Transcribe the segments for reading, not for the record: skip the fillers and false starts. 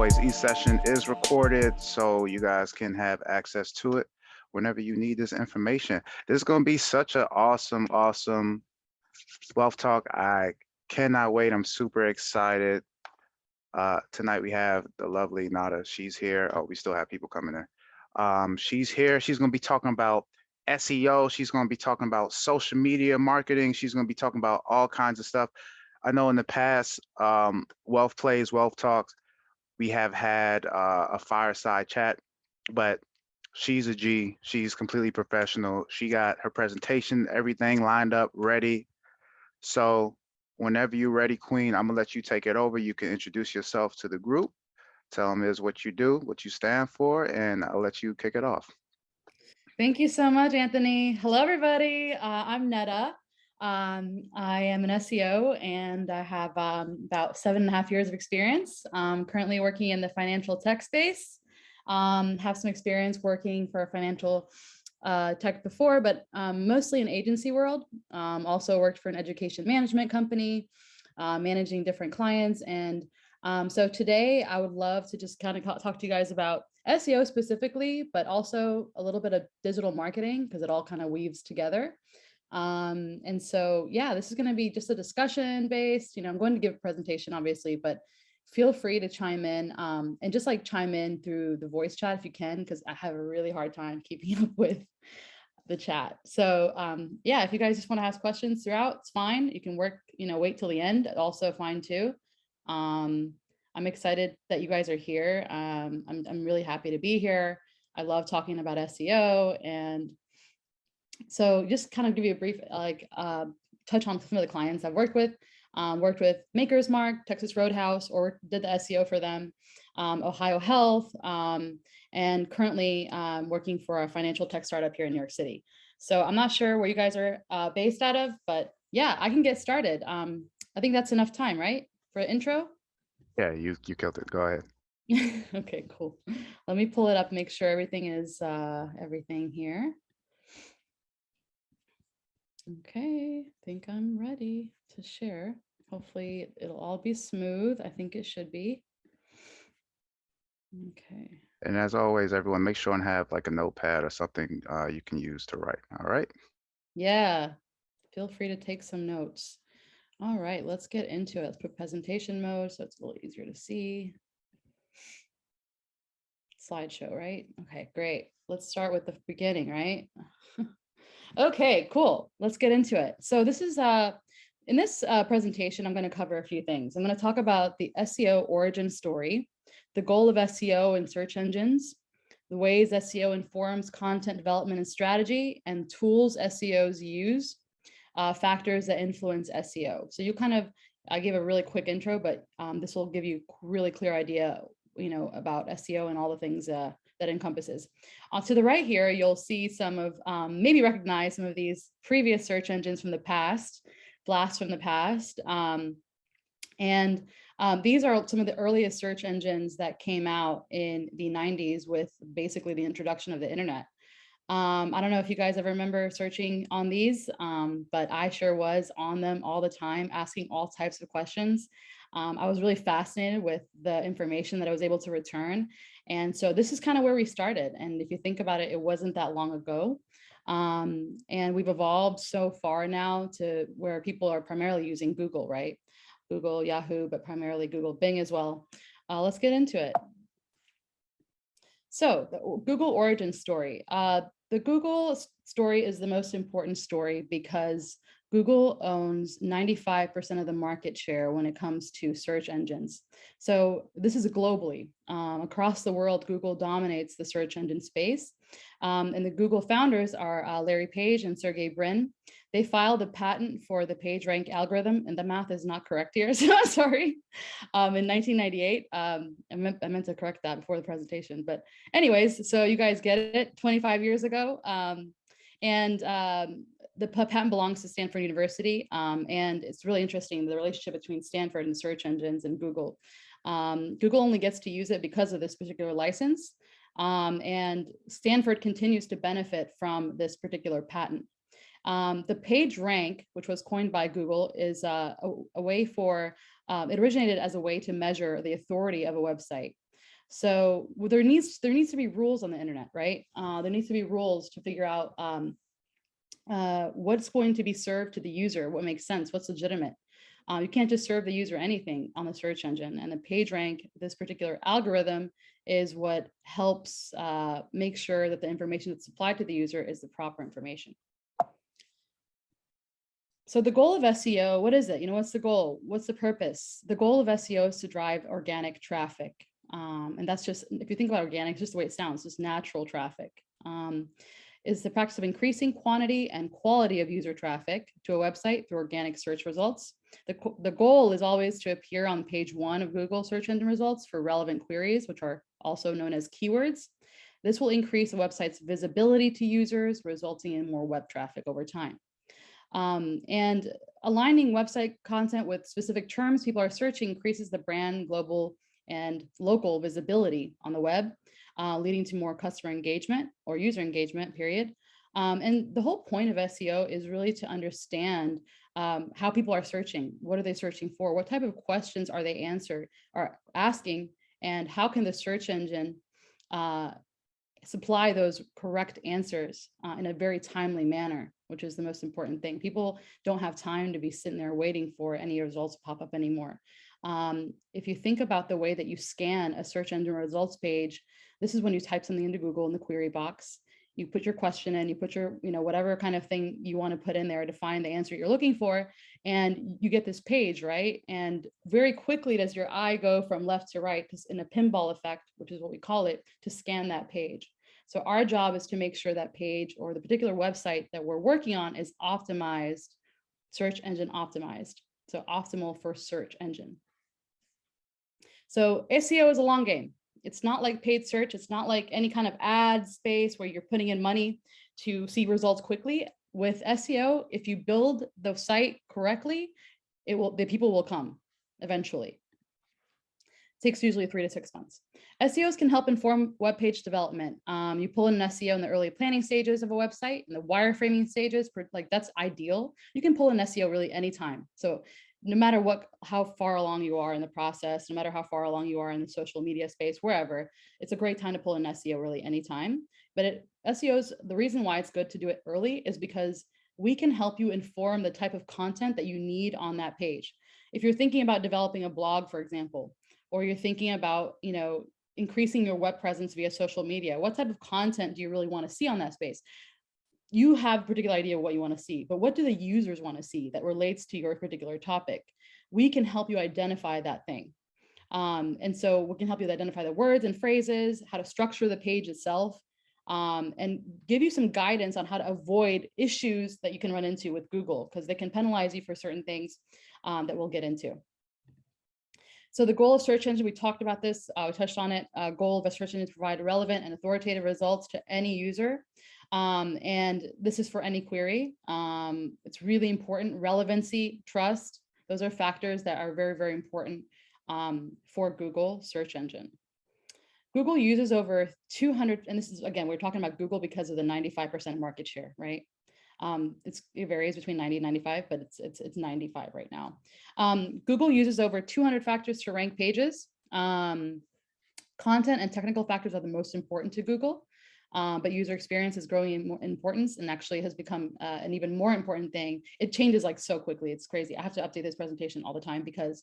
always, each session is recorded so you guys can have access to it whenever you need this information. This is going to be such an awesome wealth talk. I cannot wait. I'm super excited. Tonight we have the lovely Nada. She's here. Oh, we still have people coming in. She's here. She's going to be talking about SEO. She's going to be talking about social media marketing. She's going to be talking about all kinds of stuff. I know in the past, Wealth Plays, Wealth Talks, we have had a fireside chat, but she's a G. She's completely professional. She got her presentation, everything lined up, ready. So whenever you're ready, Queen, I'm gonna let you take it over. You can introduce yourself to the group, tell them is what you do, what you stand for, and I'll let you kick it off. Thank you so much, Anthony. Hello, everybody. I'm Netta. I am an SEO and I have about 7.5 years of experience. Currently working in the financial tech space. Have some experience working for financial tech before, but mostly in agency world. Also worked for an education management company, managing different clients. And so today I would love to just kind of talk to you guys about SEO specifically, but also a little bit of digital marketing because it all kind of weaves together. And so, yeah, this is going to be just a discussion based, I'm going to give a presentation obviously, but feel free to chime in and just like chime in through the voice chat if you can, because I have a really hard time keeping up with the chat. So yeah, if you guys just want to ask questions throughout, it's fine. You can wait till the end, also fine too. I'm excited that you guys are here. I'm really happy to be here. I love talking about SEO. And so just kind of give you a brief, touch on some of the clients I've worked with. Worked with Maker's Mark, Texas Roadhouse, or did the SEO for them, Ohio Health, and currently working for a financial tech startup here in New York City. So I'm not sure where you guys are based out of, but yeah, I can get started. I think that's enough time, right, for an intro? Yeah, you killed it. Go ahead. Okay, cool. Let me pull it up, make sure everything is everything here. Okay, I think I'm ready to share. Hopefully it'll all be smooth. I think it should be. Okay. And as always, everyone, make sure and have like a notepad or something you can use to write. All right. Yeah, feel free to take some notes. All right, let's get into it. Let's put presentation mode so it's a little easier to see. Slideshow, right? Okay, great. Let's start with the beginning, right? Okay, cool. Let's get into it. So this is in this presentation, I'm going to cover a few things. I'm going to talk about the SEO origin story, the goal of SEO in search engines, the ways SEO informs content development and strategy, and tools SEOs use, factors that influence SEO. So I gave a really quick intro, but this will give you a really clear idea, about SEO and all the things that encompasses. To the right here, you'll see some of, maybe recognize some of these previous search engines from the past, blasts from the past. These are some of the earliest search engines that came out in the 90s with basically the introduction of the internet. I don't know if you guys ever remember searching on these, but I sure was on them all the time, asking all types of questions. I was really fascinated with the information that I was able to return. And so this is kind of where we started. And if you think about it, it wasn't that long ago. And we've evolved so far now to where people are primarily using Google, right? Google, Yahoo, but primarily Google, Bing as well. Let's get into it. So the Google origin story. The Google story is the most important story because Google owns 95% of the market share when it comes to search engines. So this is globally. Across the world, Google dominates the search engine space. And the Google founders are Larry Page and Sergey Brin. They filed a patent for the PageRank algorithm, and the math is not correct here, so I'm sorry. In 1998, I meant to correct that before the presentation, but anyways, so you guys get it, 25 years ago. The patent belongs to Stanford University, and it's really interesting, the relationship between Stanford and search engines and Google. Google only gets to use it because of this particular license, and Stanford continues to benefit from this particular patent. The PageRank, which was coined by Google, is a way for, it originated as a way to measure the authority of a website. So there needs to be rules on the internet, right? There needs to be rules to figure out what's going to be served to the user, what makes sense, what's legitimate. You can't just serve the user anything on the search engine. And the PageRank, this particular algorithm, is what helps make sure that the information that's supplied to the user is the proper information. So the goal of SEO, what is it? What's the goal? What's the purpose? The goal of SEO is to drive organic traffic. And that's just, if you think about organic, just the way it sounds, just natural traffic. Is the practice of increasing quantity and quality of user traffic to a website through organic search results. The goal is always to appear on page 1 of Google search engine results for relevant queries, which are also known as keywords. This will increase a website's visibility to users, resulting in more web traffic over time. And aligning website content with specific terms people are searching increases the brand, global, and local visibility on the web, leading to more customer engagement or user engagement, period. And the whole point of SEO is really to understand how people are searching. What are they searching for? What type of questions are they asking? And how can the search engine supply those correct answers in a very timely manner, which is the most important thing. People don't have time to be sitting there waiting for any results to pop up anymore. If you think about the way that you scan a search engine results page, this is when you type something into Google in the query box. You put your question in, you put your, whatever kind of thing you want to put in there to find the answer you're looking for, and you get this page, right? And very quickly does your eye go from left to right in a pinball effect, which is what we call it, to scan that page. So our job is to make sure that page or the particular website that we're working on is optimized, search engine optimized. So optimal for search engine. So SEO is a long game. It's not like paid search. It's not like any kind of ad space where you're putting in money to see results quickly. With SEO, if you build the site correctly, the people will come eventually. It takes usually 3 to 6 months. SEOs can help inform web page development. You pull in an SEO in the early planning stages of a website, in the wireframing stages, like that's ideal. You can pull in SEO really anytime. So no matter how far along you are in the process, no matter how far along you are in the social media space, wherever, it's a great time to pull in SEO really anytime. But SEOs, the reason why it's good to do it early is because we can help you inform the type of content that you need on that page. If you're thinking about developing a blog, for example, or you're thinking about, increasing your web presence via social media, what type of content do you really want to see on that space? You have a particular idea of what you want to see, but what do the users want to see that relates to your particular topic? We can help you identify that thing. And so we can help you identify the words and phrases, how to structure the page itself, and give you some guidance on how to avoid issues that you can run into with Google, because they can penalize you for certain things that we'll get into. So the goal of search engine, we talked about this, we touched on it. Goal of a search engine is to provide relevant and authoritative results to any user. And this is for any query. It's really important. Relevancy, trust, those are factors that are very, very important for Google search engine. Google uses over 200, and this is, again, we're talking about Google because of the 95% market share, right? It varies between 90 and 95, but it's 95 right now. Google uses over 200 factors to rank pages. Content and technical factors are the most important to Google, but user experience is growing in importance and actually has become an even more important thing. It changes like so quickly. It's crazy. I have to update this presentation all the time because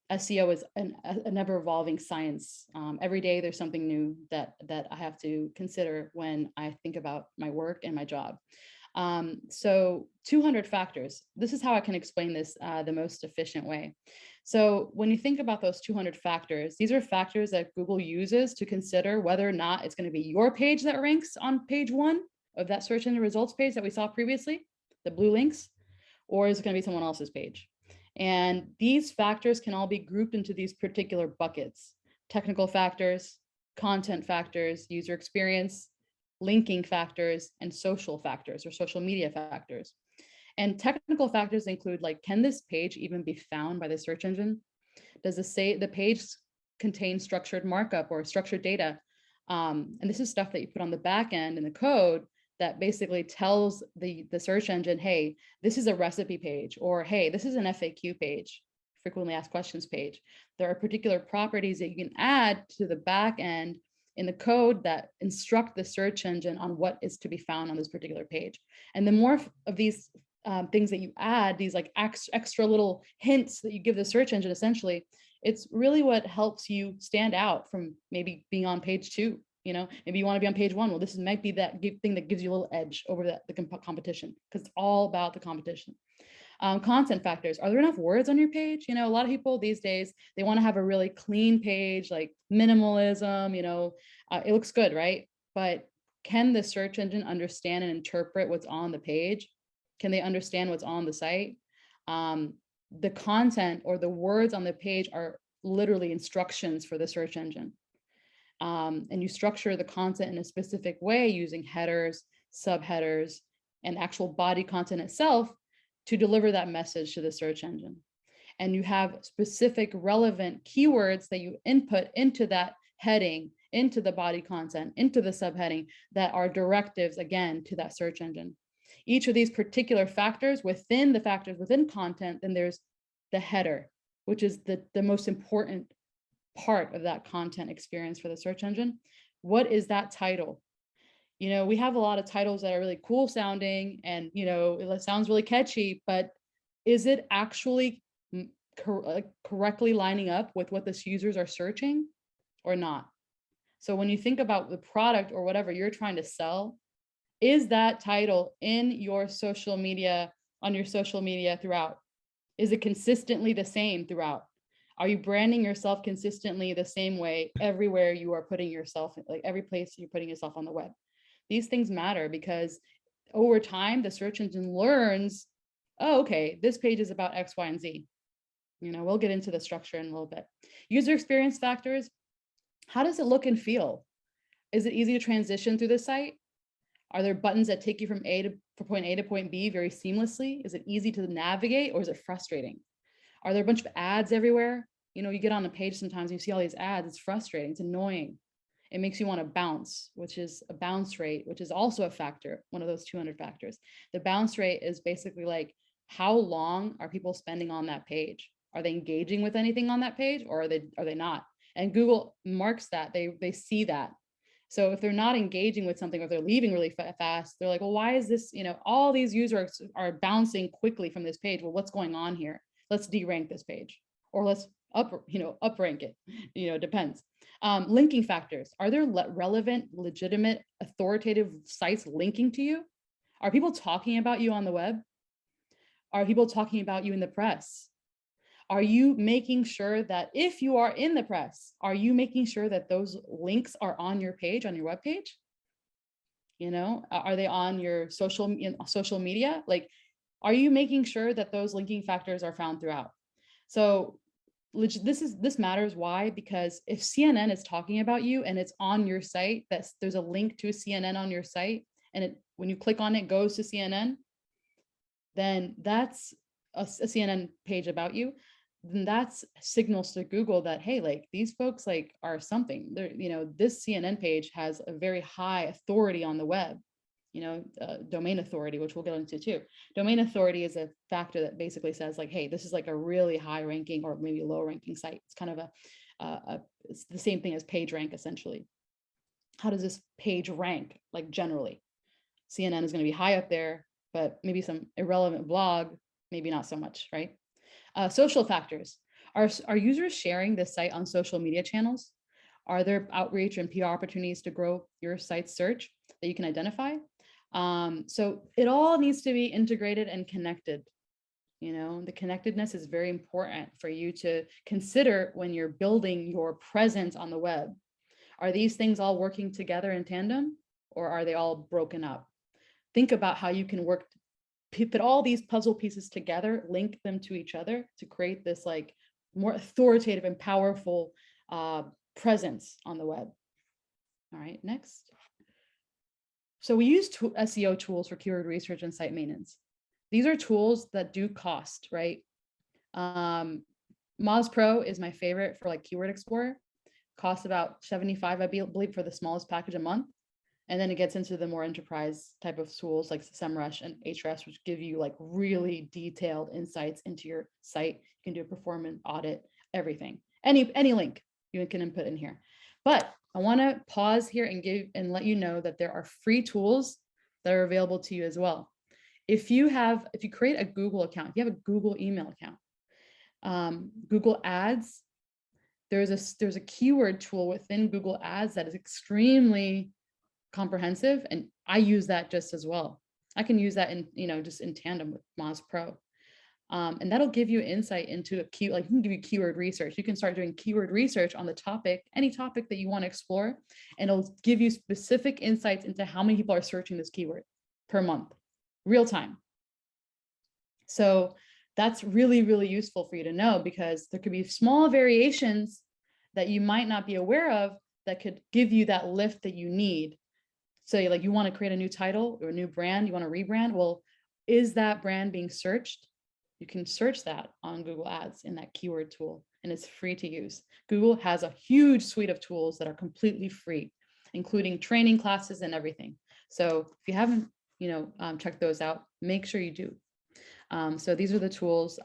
SEO is a never evolving science. Every day there's something new that I have to consider when I think about my work and my job. So 200 factors. This is how I can explain this the most efficient way. So when you think about those 200 factors, these are factors that Google uses to consider whether or not it's going to be your page that ranks on page 1 of that search engine results page that we saw previously, the blue links, or is it going to be someone else's page? And these factors can all be grouped into these particular buckets: technical factors, content factors, user experience, linking factors, and social factors or social media factors. And technical factors include, like, can this page even be found by the search engine? Does the page contain structured markup or structured data? And this is stuff that you put on the back end in the code that basically tells the search engine, hey, this is a recipe page, or hey, this is an FAQ page. frequently asked questions page. There are particular properties that you can add to the back end in the code that instruct the search engine on what is to be found on this particular page. And the more of these things that you add, these like extra little hints that you give the search engine, essentially, it's really what helps you stand out from maybe being on page 2. Maybe you want to be on page 1. Well, this might be that thing that gives you a little edge over the competition, because it's all about the competition. Content factors. Are there enough words on your page? A lot of people these days, they want to have a really clean page, like minimalism, it looks good, right? But can the search engine understand and interpret what's on the page? Can they understand what's on the site? The content or the words on the page are literally instructions for the search engine. And you structure the content in a specific way using headers, subheaders, and actual body content itself to deliver that message to the search engine. And you have specific relevant keywords that you input into that heading, into the body content, into the subheading, that are directives, again, to that search engine. Each of these particular factors within the factors within content, then there's the header, which is the most important part of that content experience for the search engine. What is that title? We have a lot of titles that are really cool sounding and, it sounds really catchy, but is it actually correctly lining up with what the users are searching or not? So when you think about the product or whatever you're trying to sell, is that title in your social media, on your social media throughout? Is it consistently the same throughout? Are you branding yourself consistently the same way everywhere you are putting yourself, like every place you're putting yourself on the web? These things matter because over time, the search engine learns, oh, okay, this page is about X, Y, and Z. We'll get into the structure in a little bit. User experience factors. How does it look and feel? Is it easy to transition through the site? Are there buttons that take you from point A to point B very seamlessly? Is it easy to navigate, or is it frustrating? Are there a bunch of ads everywhere? You get on a page sometimes, you see all these ads, it's frustrating, it's annoying. It makes you want to bounce, which is a bounce rate, which is also a factor, one of those 200 factors. The bounce rate is basically like, how long are people spending on that page? Are they engaging with anything on that page, or are they not? And Google marks that, they see that. So if they're not engaging with something, or if they're leaving really fast, they're like, well, why is this, all these users are bouncing quickly from this page. Well, what's going on here? Let's derank this page, or let's uprank it, depends. Linking factors. Are there relevant, legitimate, authoritative sites linking to you? Are people talking about you on the web? Are people talking about you in the press? Are you making sure that if you are in the press, are you making sure that those links are on your page, on your web page? Are they on your social media? Like, are you making sure that those linking factors are found throughout? So this matters. Why? Because if CNN is talking about you and it's on your site, there's a link to CNN on your site, and when you click on it goes to CNN, then that's a CNN page about you. Then that's signals to Google that, hey, like, these folks like are something. They're, this CNN page has a very high authority on the web. Domain authority, which we'll get into too. Domain authority is a factor that basically says like, hey, this is like a really high ranking or maybe low ranking site. It's kind of it's the same thing as page rank, essentially. How does this page rank? Like, generally, CNN is going to be high up there, but maybe some irrelevant blog, maybe not so much, right? Social factors. Are users sharing this site on social media channels? Are there outreach and PR opportunities to grow your site's search that you can identify? So it all needs to be integrated and connected. The connectedness is very important for you to consider when you're building your presence on the web. Are these things all working together in tandem, or are they all broken up? Think about how you can put all these puzzle pieces together, link them to each other to create this like more authoritative and powerful presence on the web. All right, next. So we use SEO tools for keyword research and site maintenance. These are tools that do cost, right? Moz Pro is my favorite for like Keyword Explorer. Costs about $75, I believe, for the smallest package a month. And then it gets into the more enterprise type of tools like SEMrush and HRS, which give you like really detailed insights into your site. You can do a performance audit, everything, any link you can input in here. But I want to pause here and let you know that there are free tools that are available to you as well. If you create a Google account, if you have a Google email account, Google Ads, there's a keyword tool within Google Ads that is extremely comprehensive, and I use that just as well. I can use that in, just in tandem with Moz Pro. And that'll give you insight into like you can give you keyword research. You can start doing keyword research on the topic, any topic that you want to explore, and it'll give you specific insights into how many people are searching this keyword per month, real time. So that's really, really useful for you to know, because there could be small variations that you might not be aware of that could give you that lift that you need. So like you want to create a new title or a new brand, you want to rebrand. Well, is that brand being searched? You can search that on Google Ads in that keyword tool, and it's free to use. Google has a huge suite of tools that are completely free, including training classes and everything. So if you haven't, checked those out, make sure you do. So these are the tools.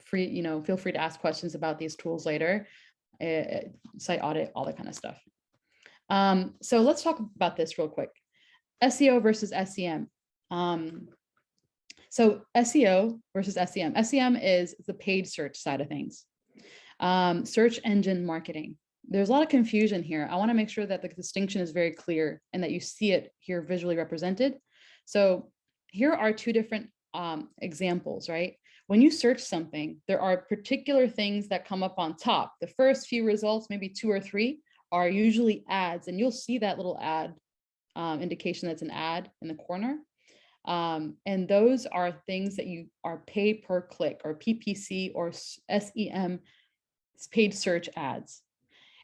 Free, feel free to ask questions about these tools later. Site audit, all that kind of stuff. So let's talk about this real quick. SEO versus SEM. So SEO versus SEM. SEM is the paid search side of things. Search engine marketing. There's a lot of confusion here. I want to make sure that the distinction is very clear and that you see it here visually represented. So here are two different examples, right? When you search something, there are particular things that come up on top. The first few results, maybe 2 or 3, are usually ads, and you'll see that little ad indication that's an ad in the corner. And those are things that you are paid per click, or PPC or SEM, paid search ads.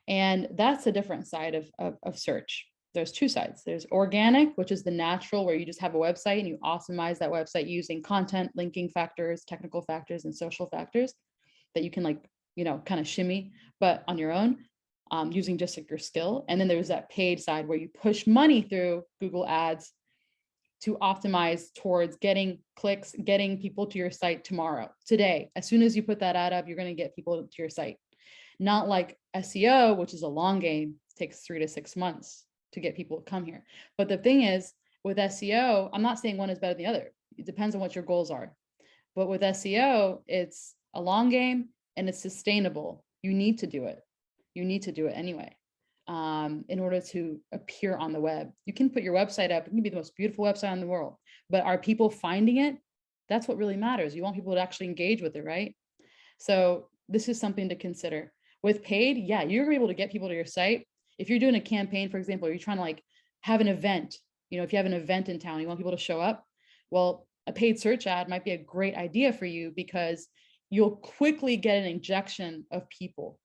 And that's a different side of search. There's two sides. There's organic, which is the natural, where you just have a website and you optimize that website using content, linking factors, technical factors, and social factors that you can kind of shimmy, but on your own, using just like your skill. And then there's that paid side where you push money through Google Ads to optimize towards getting clicks, getting people to your site today. As soon as you put that ad up, you're going to get people to your site. Not like SEO, which is a long game. It takes 3 to 6 months to get people to come here. But the thing is, with SEO, I'm not saying one is better than the other. It depends on what your goals are. But with SEO, it's a long game and it's sustainable. You need to do it. You need to do it anyway. In order to appear on the web. You can put your website up. It can be the most beautiful website in the world, but are people finding it? That's what really matters. You want people to actually engage with it, right? So this is something to consider. With paid, yeah, you're able to get people to your site. If you're doing a campaign, for example, you're trying to have an event, if you have an event in town, you want people to show up. Well, a paid search ad might be a great idea for you, because you'll quickly get an injection of people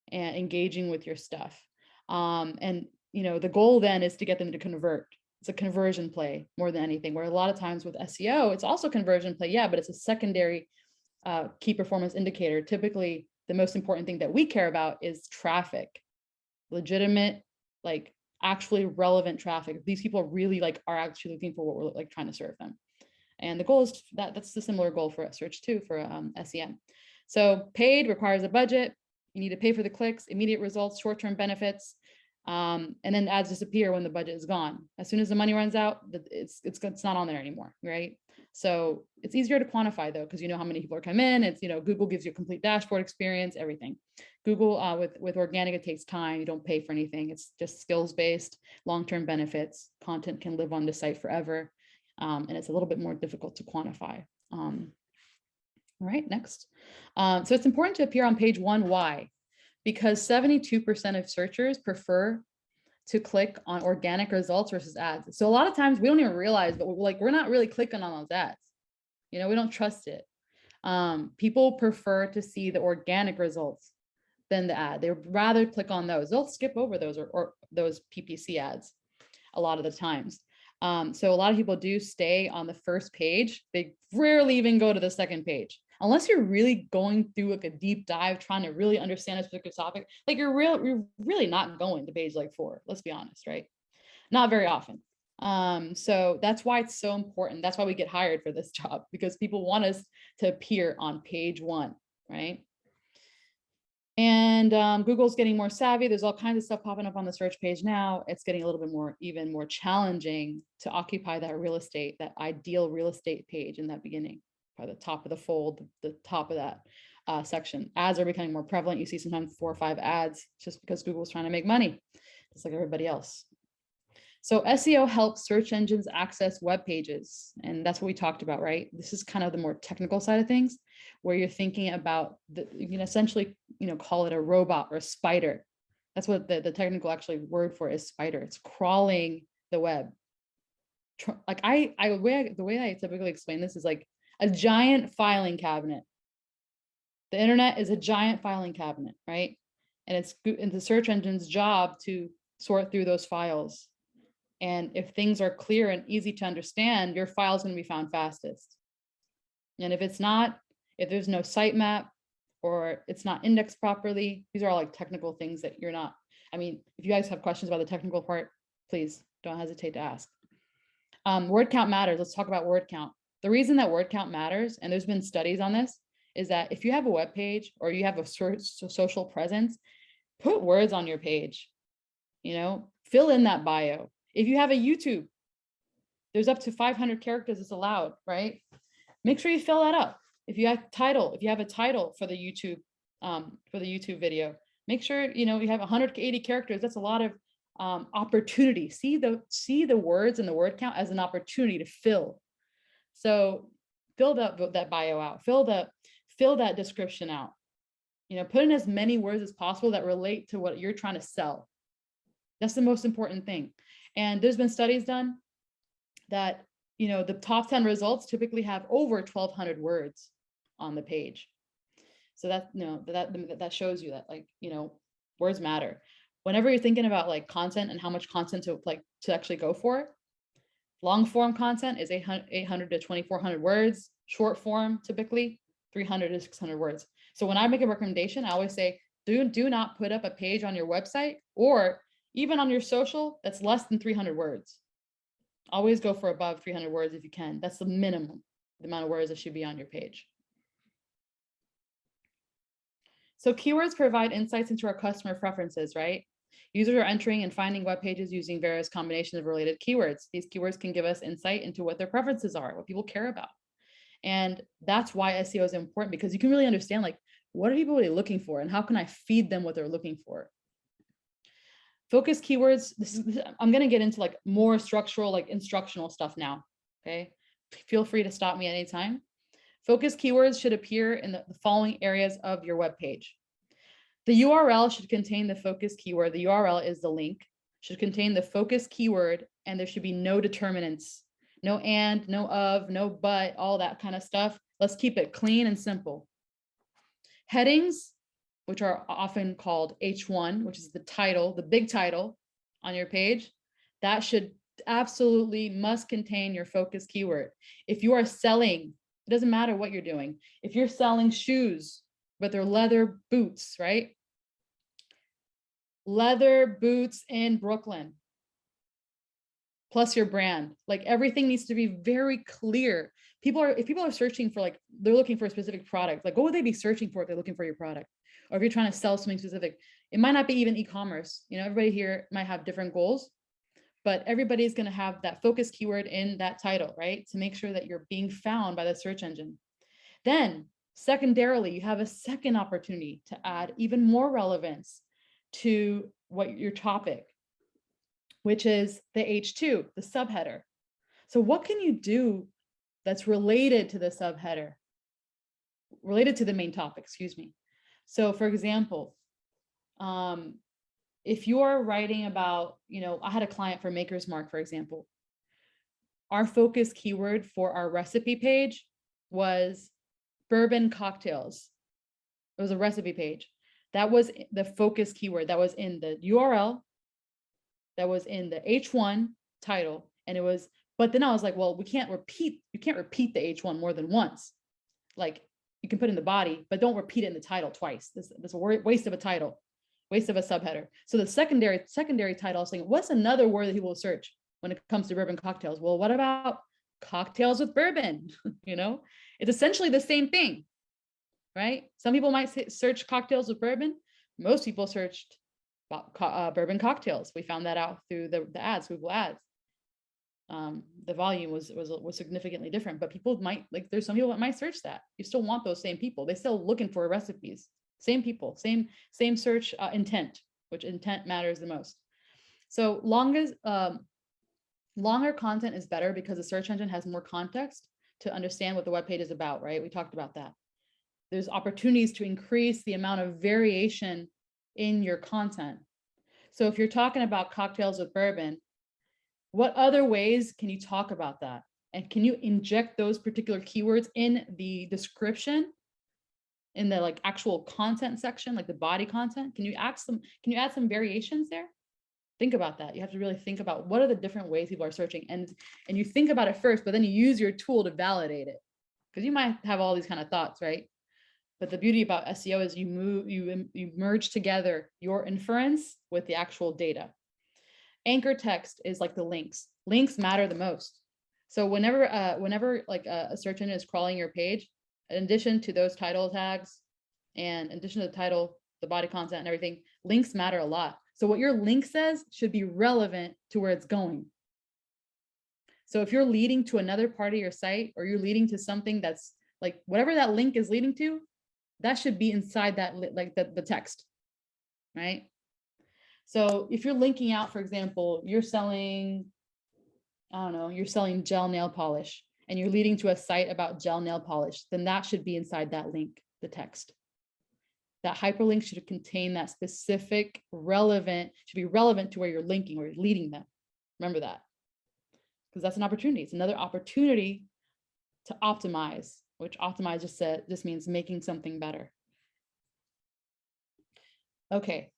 and engaging with your stuff. And the goal then is to get them to convert. It's a conversion play more than anything, where a lot of times with SEO, it's also conversion play, yeah, but it's a secondary key performance indicator. Typically, the most important thing that we care about is traffic, legitimate, actually relevant traffic. These people really are actually looking for what we're trying to serve them. And the goal is that's the similar goal for search too, for SEM. So paid requires a budget. You need to pay for the clicks, immediate results, short-term benefits, and then ads disappear when the budget is gone. As soon as the money runs out, it's not on there anymore, right? So it's easier to quantify though, because you know how many people are come in. It's Google gives you a complete dashboard experience, everything. Google with organic, it takes time. You don't pay for anything. It's just skills-based, long-term benefits. Content can live on the site forever, and it's a little bit more difficult to quantify. All right, next. So it's important to appear on page 1. Why? Because 72% of searchers prefer to click on organic results versus ads. So a lot of times we don't even realize, but we're not really clicking on those ads. We don't trust it. People prefer to see the organic results than the ad. They would rather click on those. They'll skip over those or those PPC ads a lot of the times. So a lot of people do stay on the first page. They rarely even go to the second page, unless you're really going through a deep dive, trying to really understand a specific topic. You're really not going to page 4. Let's be honest, right? Not very often. So that's why it's so important. That's why we get hired for this job, because people want us to appear on page one, right? And Google's getting more savvy. There's all kinds of stuff popping up on the search page now. It's getting a little bit more, even more challenging to occupy that real estate, that ideal real estate page in that beginning, by the top of the fold, the top of that section. Ads are becoming more prevalent. You see sometimes 4 or 5 ads just because Google's trying to make money, just like everybody else. So SEO helps search engines access web pages. And that's what we talked about, right? This is kind of the more technical side of things, where you're thinking about, you can essentially, call it a robot or a spider. That's what the technical actually word for is, spider. It's crawling the web. Like the way I typically explain this is like a giant filing cabinet. The internet is a giant filing cabinet, right? And it's the search engine's job to sort through those files. And if things are clear and easy to understand, your file is going to be found fastest. And if it's not, if there's no sitemap or it's not indexed properly, these are all like technical things that you're not, if you guys have questions about the technical part, please don't hesitate to ask. Word count matters. Let's talk about word count. The reason that word count matters, and there's been studies on this, is that if you have a web page or you have a social presence, put words on your page, fill in that bio. If you have a YouTube, there's up to 500 characters is allowed, right? Make sure you fill that up. If you have a title for the YouTube video, make sure you have 180 characters. That's a lot of opportunity. See the words and the word count as an opportunity to fill. So fill that bio out. Fill that description out. Put in as many words as possible that relate to what you're trying to sell. That's the most important thing. And there's been studies done that, the top 10 results typically have over 1,200 words on the page. So that, that shows you that, like, words matter. Whenever you're thinking about like content and how much content to actually go for, long form content is 800 to 2,400 words. Short form, typically 300 to 600 words. So when I make a recommendation, I always say, do not put up a page on your website or even on your social that's less than 300 words. Always go for above 300 words if you can. That's the minimum, the amount of words that should be on your page. So keywords provide insights into our customer preferences, right? Users are entering and finding web pages using various combinations of related keywords. These keywords can give us insight into what their preferences are, what people care about. And that's why SEO is important, because you can really understand, like, what are people really looking for and how can I feed them what they're looking for? Focus keywords. I'm going to get into like more structural, like instructional stuff now. Okay. Feel free to stop me at any time. Focus keywords should appear in the following areas of your web page. The URL should contain the focus keyword. The URL is the link, should contain the focus keyword, and there should be no determinants, no and, no of, no but, all that kind of stuff. Let's keep it clean and simple. Headings, which are often called H1, which is the title, the big title on your page, that should absolutely must contain your focus keyword. If you are selling, it doesn't matter what you're doing. If you're selling shoes, but they're leather boots, right? Leather boots in Brooklyn, plus your brand, like everything needs to be very clear. If people are searching for, like, they're looking for a specific product, like what would they be searching for if they're looking for your product? Or if you're trying to sell something specific, it might not be even e-commerce. Everybody here might have different goals, but everybody's going to have that focus keyword in that title, right? To make sure that you're being found by the search engine. Then secondarily, you have a second opportunity to add even more relevance to what your topic, which is the H2, the subheader. So what can you do that's related to the subheader, related to the main topic, excuse me. So for example, if you're writing about, I had a client for Maker's Mark, for example. Our focus keyword for our recipe page was bourbon cocktails. It was a recipe page. That was the focus keyword that was in the URL, that was in the H1 title. And it was, but then I was like, well, you can't repeat the H1 more than once. Like, you can put in the body, but don't repeat it in the title twice. This is a waste of a title, waste of a subheader. So the secondary title is saying, what's another word that people will search when it comes to bourbon cocktails? Well, what about cocktails with bourbon? You know, it's essentially the same thing, right? Some people might search cocktails with bourbon. Most people searched bourbon cocktails. We found that out through the ads, Google ads. The volume was significantly different, but people might, like, there's some people that might search that. You still want those same people. They're still looking for recipes. Same people, same search intent, which intent matters the most. So longer content is better because the search engine has more context to understand what the web page is about, right? We talked about that. There's opportunities to increase the amount of variation in your content. So if you're talking about cocktails with bourbon, what other ways can you talk about that? And can you inject those particular keywords in the description, in the like actual content section, like the body content? Can you add some variations there? Think about that. You have to really think about what are the different ways people are searching, and you think about it first, but then you use your tool to validate it, because you might have all these kind of thoughts, right? But the beauty about SEO is you merge together your inference with the actual data. Anchor text is like the links. Links matter the most. So whenever like a search engine is crawling your page, in addition to those title tags, and in addition to the title, the body content and everything, links matter a lot. So what your link says should be relevant to where it's going. So if you're leading to another part of your site, or you're leading to something that's like whatever that link is leading to, that should be inside that, like the text, right? So if you're linking out, for example, you're selling, I don't know, you're selling gel nail polish, and you're leading to a site about gel nail polish, then that should be inside that link, the text. That hyperlink should contain that specific should be relevant to where you're linking or you're leading them. Remember that, because that's an opportunity. It's another opportunity to optimize, which optimize just means making something better. Okay.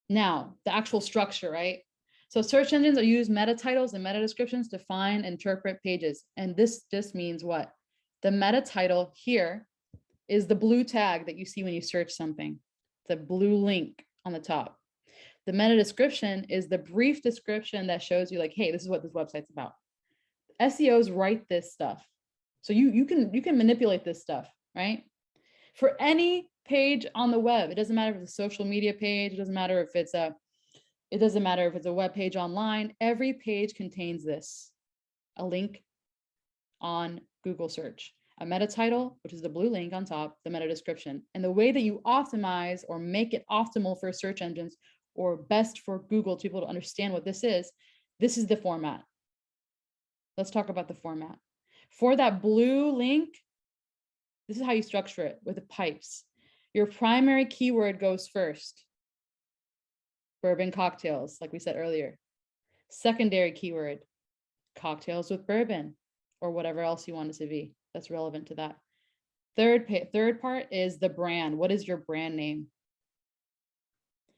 Now, the actual structure, right? So search engines use meta titles and meta descriptions to find and interpret pages. And this just means what? The meta title here is the blue tag that you see when you search something. It's a blue link on the top. The meta description is the brief description that shows you like, hey, this is what this website's about. SEOs write this stuff. So you can manipulate this stuff, right? For any page on the web, it doesn't matter if it's a social media page, it doesn't matter if it's a web page online, every page contains this: a link on Google search, a meta title, which is the blue link on top, the meta description. And the way that you optimize or make it optimal for search engines, or best for Google to be able to understand what this is the format. Let's talk about the format. For that blue link, this is how you structure it with the pipes. Your primary keyword goes first. Bourbon cocktails, like we said earlier. Secondary keyword, cocktails with bourbon, or whatever else you want it to be that's relevant to that. Third part is the brand. What is your brand name?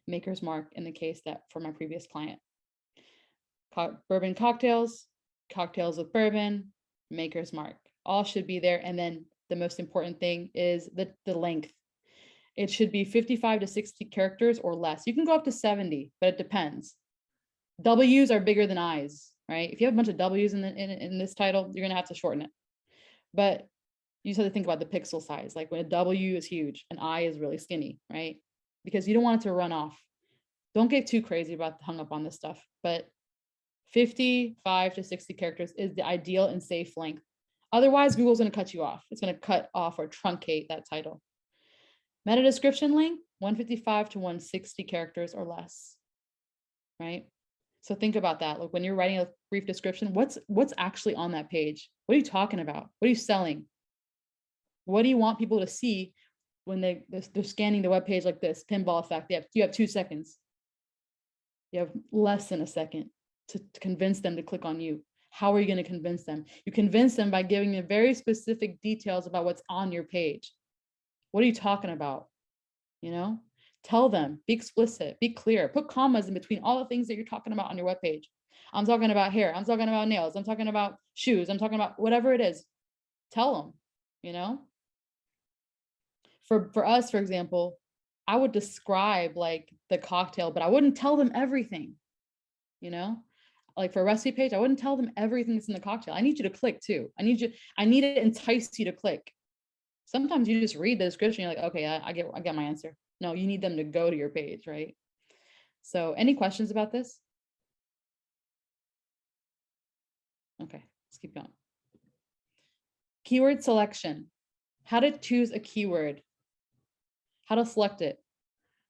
Maker's Mark in the case that for my previous client. Bourbon cocktails, cocktails with bourbon, Maker's Mark. All should be there. And then the most important thing is the length. It should be 55 to 60 characters or less. You can go up to 70, but it depends. W's are bigger than I's, right? If you have a bunch of W's in this title, you're gonna have to shorten it. But you just have to think about the pixel size. Like when a W is huge, an I is really skinny, right? Because you don't want it to run off. Don't get too crazy about hung up on this stuff, but 55 to 60 characters is the ideal and safe length. Otherwise, Google's gonna cut you off. It's gonna cut off or truncate that title. Meta description length, 155 to 160 characters or less, right? So think about that. Like when you're writing a brief description, what's actually on that page? What are you talking about? What are you selling? What do you want people to see when they're scanning the web page like this? Pinball effect. You have 2 seconds. You have less than a second to convince them to click on you. How are you going to convince them? You convince them by giving them very specific details about what's on your page. What are you talking about? You know, tell them, be explicit, be clear, put commas in between all the things that you're talking about on your webpage. I'm talking about hair. I'm talking about nails. I'm talking about shoes. I'm talking about whatever it is. Tell them, you know. For us, for example, I would describe like the cocktail, but I wouldn't tell them everything, you know? Like for a recipe page, I wouldn't tell them everything that's in the cocktail. I need you to click too. I need to entice you to click. Sometimes you just read the description, you're like, okay, I get my answer. No, you need them to go to your page, right? So any questions about this? Okay, let's keep going. Keyword selection. How to choose a keyword, how to select it.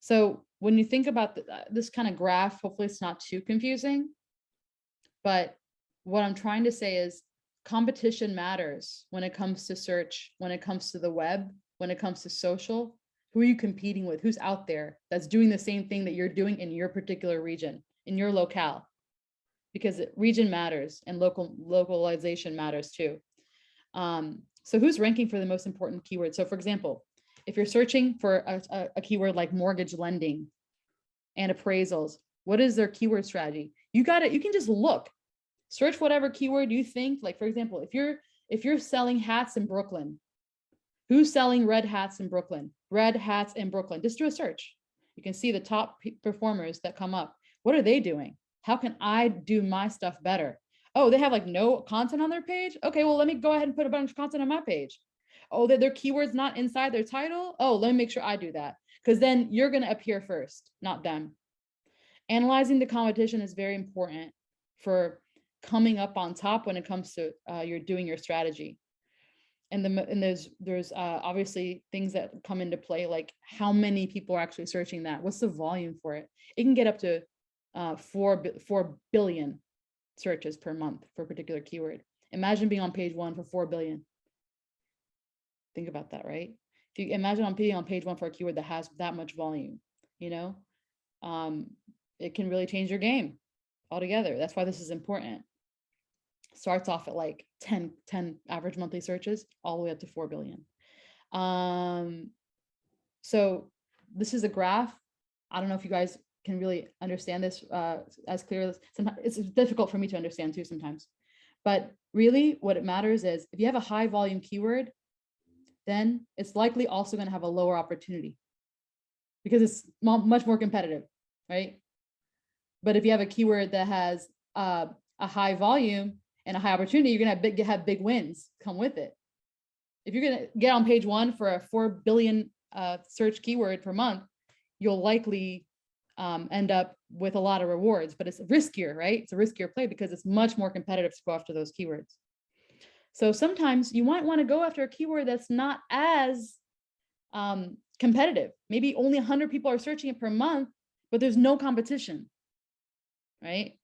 So when you think about this kind of graph, hopefully it's not too confusing, but what I'm trying to say is competition matters when it comes to search, when it comes to the web, when it comes to social. Who are you competing with? Who's out there that's doing the same thing that you're doing in your particular region, in your locale? Because region matters and localization matters too. So who's ranking for the most important keywords? So for example, if you're searching for a keyword like mortgage lending and appraisals, what is their keyword strategy? You can just look, search whatever keyword you think. Like for example, if you're selling hats in Brooklyn, who's selling red hats in Brooklyn? Red hats in Brooklyn. Just do a search. You can see the top performers that come up. What are they doing? How can I do my stuff better? Oh, they have like no content on their page. Okay, well, let me go ahead and put a bunch of content on my page. Oh, their keywords not inside their title. Oh, let me make sure I do that, because then you're going to appear first, not them. Analyzing the competition is very important for coming up on top when it comes to you're doing your strategy. And there's obviously things that come into play, like how many people are actually searching that. What's the volume for it? It can get up to 4 billion searches per month for a particular keyword. Imagine being on page 1 for 4 billion. Think about that, right? If you imagine being on page 1 for a keyword that has that much volume, you know, it can really change your game altogether. That's why this is important. Starts off at like 10 average monthly searches all the way up to 4 billion. So this is a graph. I don't know if you guys can really understand this as clear as sometimes. It's difficult for me to understand too sometimes, but really what it matters is if you have a high volume keyword, then it's likely also going to have a lower opportunity because it's much more competitive, right? But if you have a keyword that has a high volume and a high opportunity, you're going to have big wins come with it. If you're going to get on page 1 for a 4 billion search keyword per month, you'll likely end up with a lot of rewards, but it's riskier, right? It's a riskier play because it's much more competitive to go after those keywords. So sometimes you might want to go after a keyword that's not as competitive. Maybe only 100 people are searching it per month, but there's no competition, right?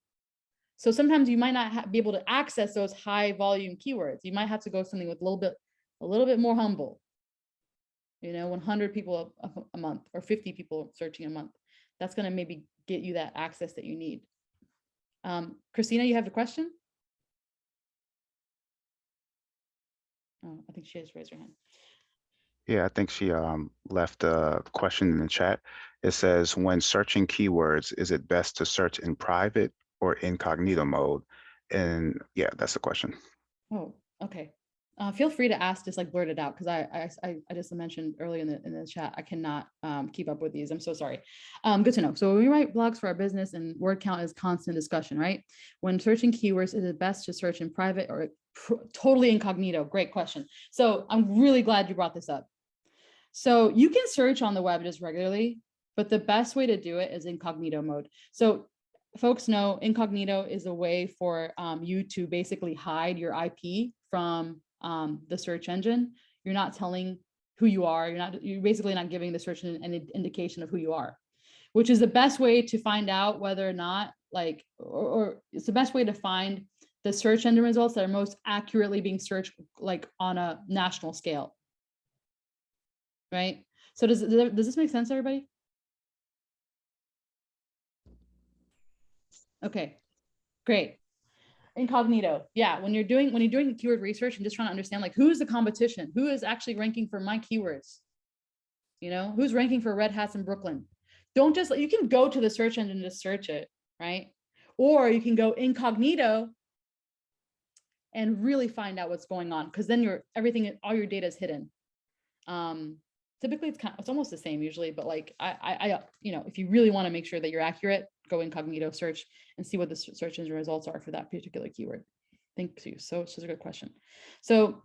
So sometimes you might not be able to access those high volume keywords. You might have to go something with a little bit more humble. You know, 100 people a month or 50 people searching a month. That's going to maybe get you that access that you need. Christina, you have a question? Oh, I think she has raised her hand. Yeah, I think she left a question in the chat. It says, when searching keywords, is it best to search in private or incognito mode? And yeah, that's the question. Oh, okay. Feel free to ask, just like blurt it out, because I just mentioned earlier in the chat, I cannot keep up with these. I'm so sorry. Good to know. So when we write blogs for our business, and word count is constant discussion, right? When searching keywords, is it best to search in private or totally incognito? Great question. So I'm really glad you brought this up. So you can search on the web just regularly, but the best way to do it is incognito mode. So folks know incognito is a way for you to basically hide your IP from the search engine. You're not telling who you are. You're basically not giving the search engine an indication of who you are, which is the best way to find out whether or not or it's the best way to find the search engine results that are most accurately being searched like on a national scale. Right? So does this make sense, everybody? Okay, great. Incognito. Yeah, when you're doing keyword research and just trying to understand like who's the competition, who is actually ranking for my keywords, you know, who's ranking for red hats in Brooklyn. Don't just, you can go to the search engine to search it, right? Or you can go incognito and really find out what's going on, because then all your data is hidden. typically it's almost the same usually, but like if you really want to make sure that you're accurate, go incognito search and see what the search engine results are for that particular keyword. Thank you. So it's just a good question. So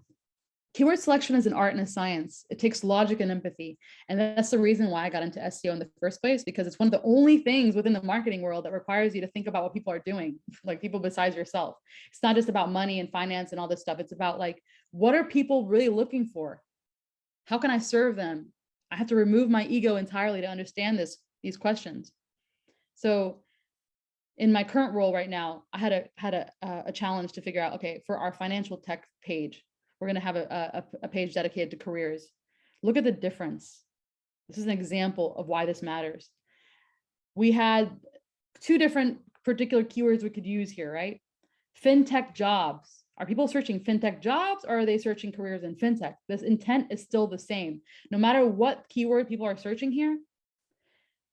keyword selection is an art and a science. It takes logic and empathy. And that's the reason why I got into SEO in the first place, because it's one of the only things within the marketing world that requires you to think about what people are doing, like people besides yourself. It's not just about money and finance and all this stuff. It's about like, what are people really looking for? How can I serve them? I have to remove my ego entirely to understand these questions. So in my current role right now, I had a challenge to figure out, okay, for our financial tech page, we're going to have a page dedicated to careers. Look at the difference. This is an example of why this matters. We had two different particular keywords we could use here, right? Fintech jobs. Are people searching fintech jobs, or are they searching careers in fintech? This intent is still the same. No matter what keyword people are searching here,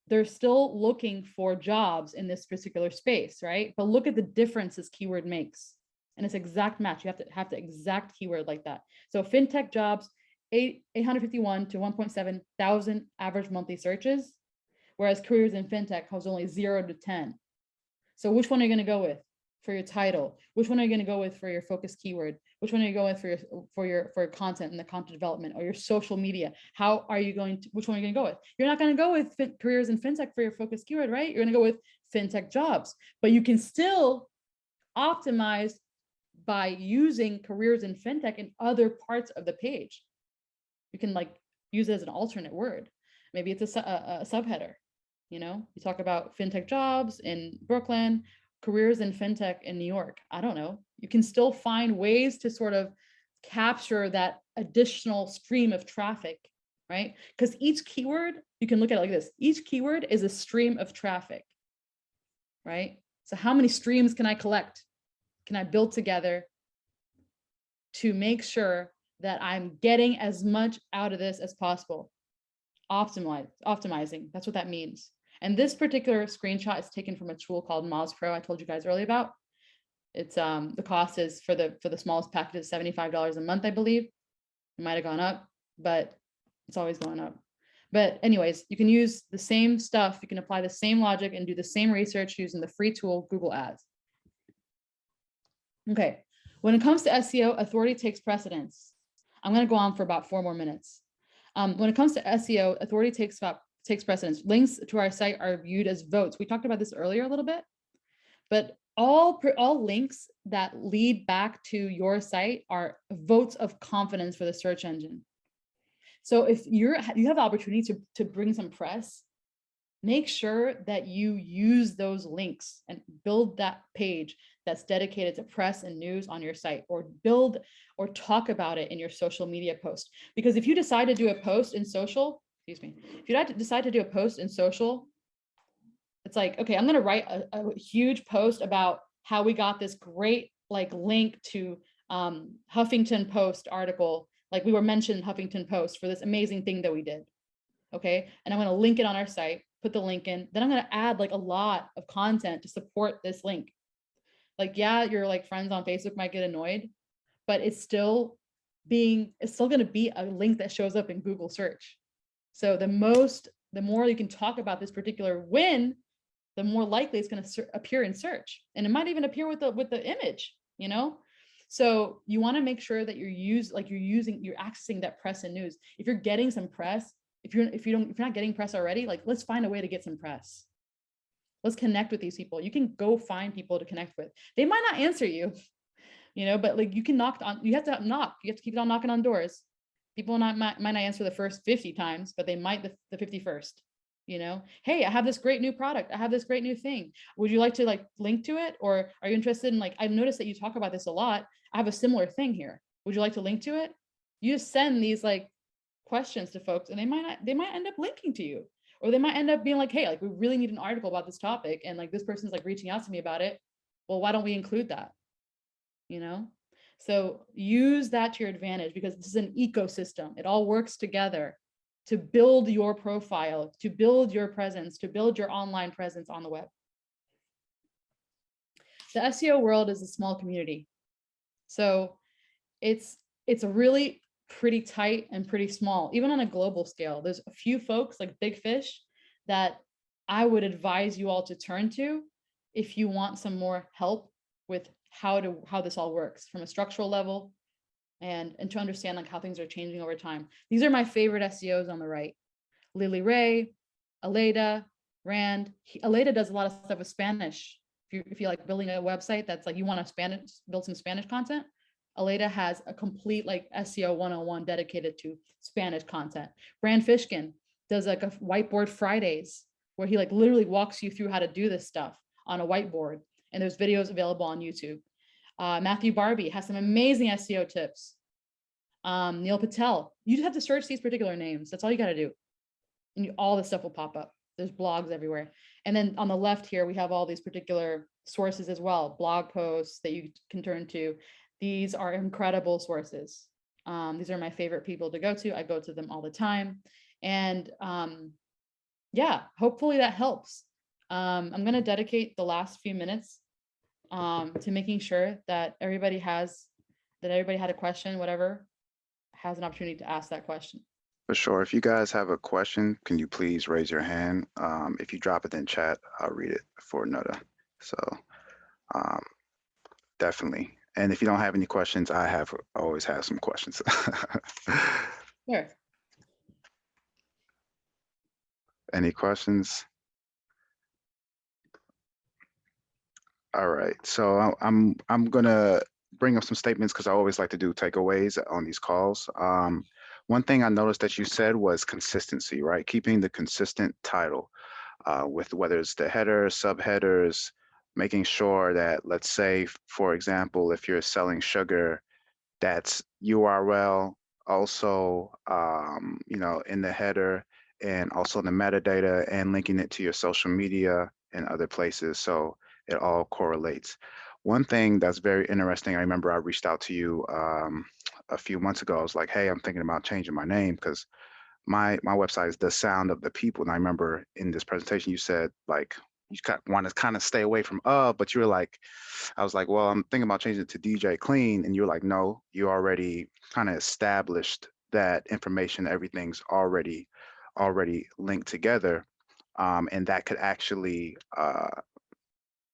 they're still looking for jobs in this particular space, right? But look at the difference this keyword makes. And it's exact match. You have the exact keyword like that. So fintech jobs, 851 to 1.7 thousand average monthly searches, whereas careers in fintech has only 0 to 10. So which one are you going to go with for your title? Which one are you going to go with for your focus keyword? Which one are you going with for your content and the content development or your social media? How are you going to, which one are you going to go with? You're not going to go with careers in fintech for your focus keyword, right? You're going to go with fintech jobs, but you can still optimize by using careers in fintech in other parts of the page. You can like use it as an alternate word. Maybe it's a subheader. You talk about fintech jobs in Brooklyn, careers in fintech in New York. I don't know. You can still find ways to sort of capture that additional stream of traffic, right? Because each keyword, you can look at it like this. Each keyword is a stream of traffic, right? So how many streams can I collect? Can I build together to make sure that I'm getting as much out of this as possible? Optimizing, that's what that means. And this particular screenshot is taken from a tool called Moz Pro I told you guys earlier about. It's the cost is for the smallest package is $75 a month, I believe. It might have gone up, but it's always going up. But anyways, you can use the same stuff. You can apply the same logic and do the same research using the free tool, Google Ads. Okay, when it comes to SEO, authority takes precedence. I'm going to go on for about 4 more minutes. When it comes to SEO, authority takes precedence. Links to our site are viewed as votes. We talked about this earlier a little bit, but all links that lead back to your site are votes of confidence for the search engine. So if you have the opportunity to bring some press, make sure that you use those links and build that page that's dedicated to press and news on your site, or build or talk about it in your social media post. Because if you decide to do a post in social, if you decide to do a post in social, it's like, okay, I'm going to write a huge post about how we got this great like link to Huffington Post article. Like we were mentioned Huffington Post for this amazing thing that we did. Okay. And I'm going to link it on our site, put the link in, then I'm going to add like a lot of content to support this link. Like, yeah, your like friends on Facebook might get annoyed, but it's still going to be a link that shows up in Google search. So the more you can talk about this particular win, the more likely it's going to appear in search. And it might even appear with the image, So you want to make sure that you're accessing that press and news. If you're getting some press, if you're not getting press already, like let's find a way to get some press. Let's connect with these people. You can go find people to connect with. They might not answer you, but like you have to knock. You have to keep on knocking on doors. People might not answer the first 50 times, but they might the 51st. Hey, I have this great new product. I have this great new thing. Would you like to like link to it? Or are you interested in like, I've noticed that you talk about this a lot. I have a similar thing here. Would you like to link to it? You just send these like questions to folks and they might end up linking to you, or they might end up being like, hey, like we really need an article about this topic. And like this person's like reaching out to me about it. Well, why don't we include that? So use that to your advantage, because this is an ecosystem. It all works together to build your profile, to build your presence, to build your online presence on the web. The SEO world is a small community. So it's a really pretty tight and pretty small, even on a global scale. There's a few folks like big fish that I would advise you all to turn to if you want some more help with how this all works from a structural level, and to understand like how things are changing over time. These are my favorite SEOs on the right. Lily Ray, Aleda, Rand. Aleda does a lot of stuff with Spanish. If you like building a website that's like you want to build some Spanish content, Aleda has a complete like SEO 101 dedicated to Spanish content. Brand Fishkin does like a whiteboard Fridays where he like literally walks you through how to do this stuff on a whiteboard. And there's videos available on YouTube. Matthew Barbie has some amazing SEO tips. Neil Patel, you just have to search these particular names. That's all you got to do. And all this stuff will pop up. There's blogs everywhere. And then on the left here, we have all these particular sources as well, blog posts that you can turn to. These are incredible sources. These are my favorite people to go to. I go to them all the time. And yeah, hopefully that helps. I'm going to dedicate the last few minutes to making sure that everybody had a question, whatever, has an opportunity to ask that question. For sure. If you guys have a question, can you please raise your hand? If you drop it in chat, I'll read it for Nada. So definitely. And if you don't have any questions, I always have some questions. Sure. Any questions? All right. So I'm gonna bring up some statements because I always like to do takeaways on these calls. One thing I noticed that you said was consistency, right? Keeping the consistent title with whether it's the headers, subheaders, making sure that, let's say, for example, if you're selling sugar, that's URL also, in the header and also in the metadata and linking it to your social media and other places. So it all correlates. One thing that's very interesting, I remember I reached out to you a few months ago. I was like, hey, I'm thinking about changing my name because my website is The Sound of the People. And I remember in this presentation, you said like, you want to kind of stay away from but you were like, I was like, well, I'm thinking about changing it to DJ Clean. And you're like, no, you already kind of established that information, everything's already linked together. And that could actually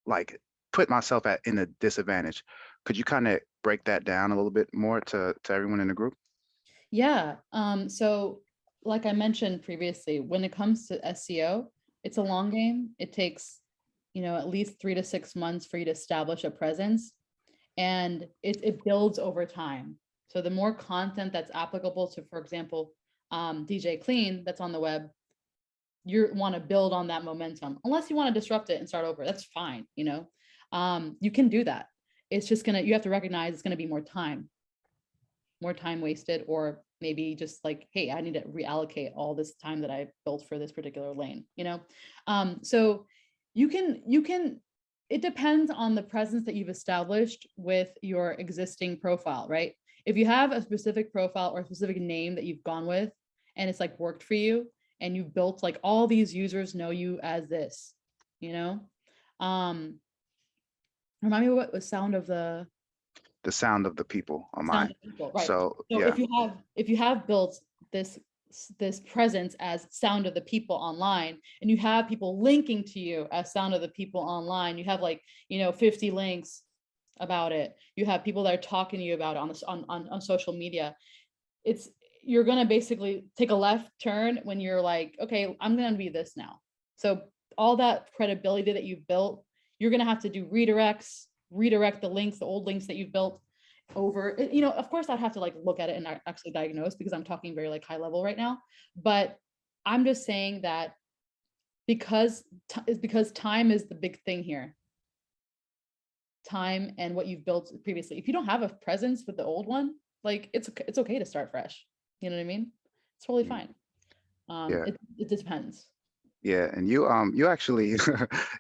like put myself in a disadvantage. Could you kind of break that down a little bit more to everyone in the group? Yeah. So like I mentioned previously, when it comes to SEO, it's a long game. It takes, at least 3 to 6 months for you to establish a presence, and it builds over time. So the more content that's applicable to, for example, DJ Clean that's on the web, you want to build on that momentum. Unless you want to disrupt it and start over, that's fine. You can do that. It's just you have to recognize it's gonna be more time wasted, or maybe just like, hey, I need to reallocate all this time that I built for this particular lane, so you can it depends on the presence that you've established with your existing profile, right? If you have a specific profile or a specific name that you've gone with and it's like worked for you, and you've built like all these users know you as this, remind me what was Sound of the Sound of the People on mine. Sound of People, right? So So yeah. if you have built this presence as Sound of the People online, and you have people linking to you as Sound of the People online, you have like 50 links about it. You have people that are talking to you about it on social media. You're gonna basically take a left turn when you're like, okay, I'm gonna be this now. So all that credibility that you've built, you're gonna have to do redirects, redirect the links, the old links that you've built over. Of course I'd have to like look at it and actually diagnose, because I'm talking very like high level right now. But I'm just saying that because time is the big thing here. Time and what you've built previously. If you don't have a presence with the old one, like it's okay to start fresh. You know what I mean? It's totally fine. Yeah. It depends. Yeah, and you actually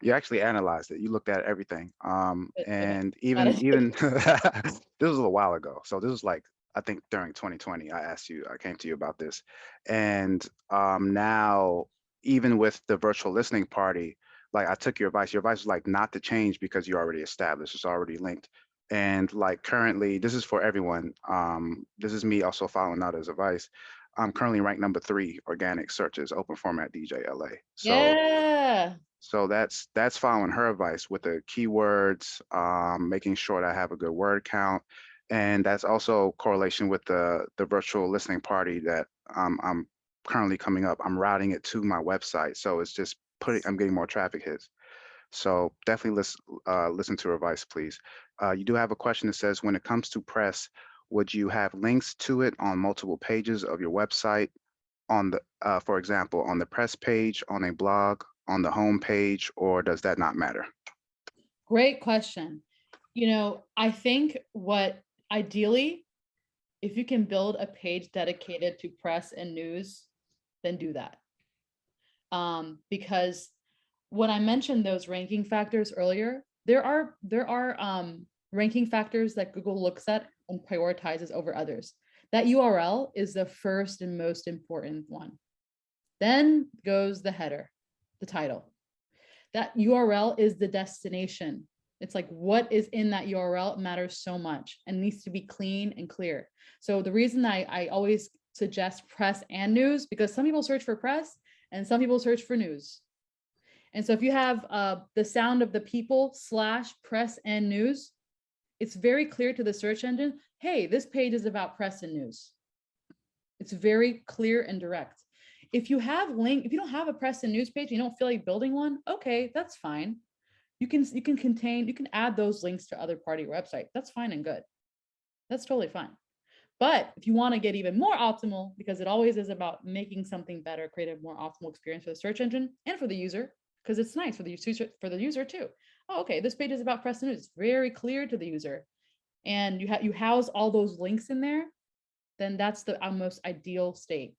you actually analyzed it. You looked at everything. And even this was a little while ago. So this was like, I think during 2020, I came to you about this. And now even with the virtual listening party, like I took your advice. Your advice was like not to change because you're already established. It's already linked. And like currently, this is for everyone. This is me also following out as advice. I'm currently ranked number 3 organic searches, open format DJ LA. Yeah. So that's following her advice with the keywords, making sure that I have a good word count, and that's also correlation with the virtual listening party that I'm currently coming up. I'm routing it to my website, so it's just I'm getting more traffic hits. So definitely listen to her advice, please. You do have a question that says, when it comes to press, would you have links to it on multiple pages of your website? On the, for example, on the press page, on a blog, on the home page, or does that not matter? Great question. I think what ideally, if you can build a page dedicated to press and news, then do that. Because when I mentioned those ranking factors earlier, there are ranking factors that Google looks at and prioritizes over others. That URL is the first and most important one. Then goes the header, the title. That URL is the destination. It's like what is in that URL matters so much and needs to be clean and clear. So the reason I always suggest press and news, because some people search for press and some people search for news. And so if you have the sound of the people / press and news, it's very clear to the search engine, hey, this page is about press and news. It's very clear and direct. If you don't have a press and news page, you don't feel like building one, okay, that's fine. You can add those links to other party website. That's fine and good. That's totally fine. But if you want to get even more optimal, because it always is about making something better, create a more optimal experience for the search engine and for the user, because it's nice for the user too. Oh, okay, this page is about press and news. It's very clear to the user, and you house all those links in there. Then that's the most ideal state.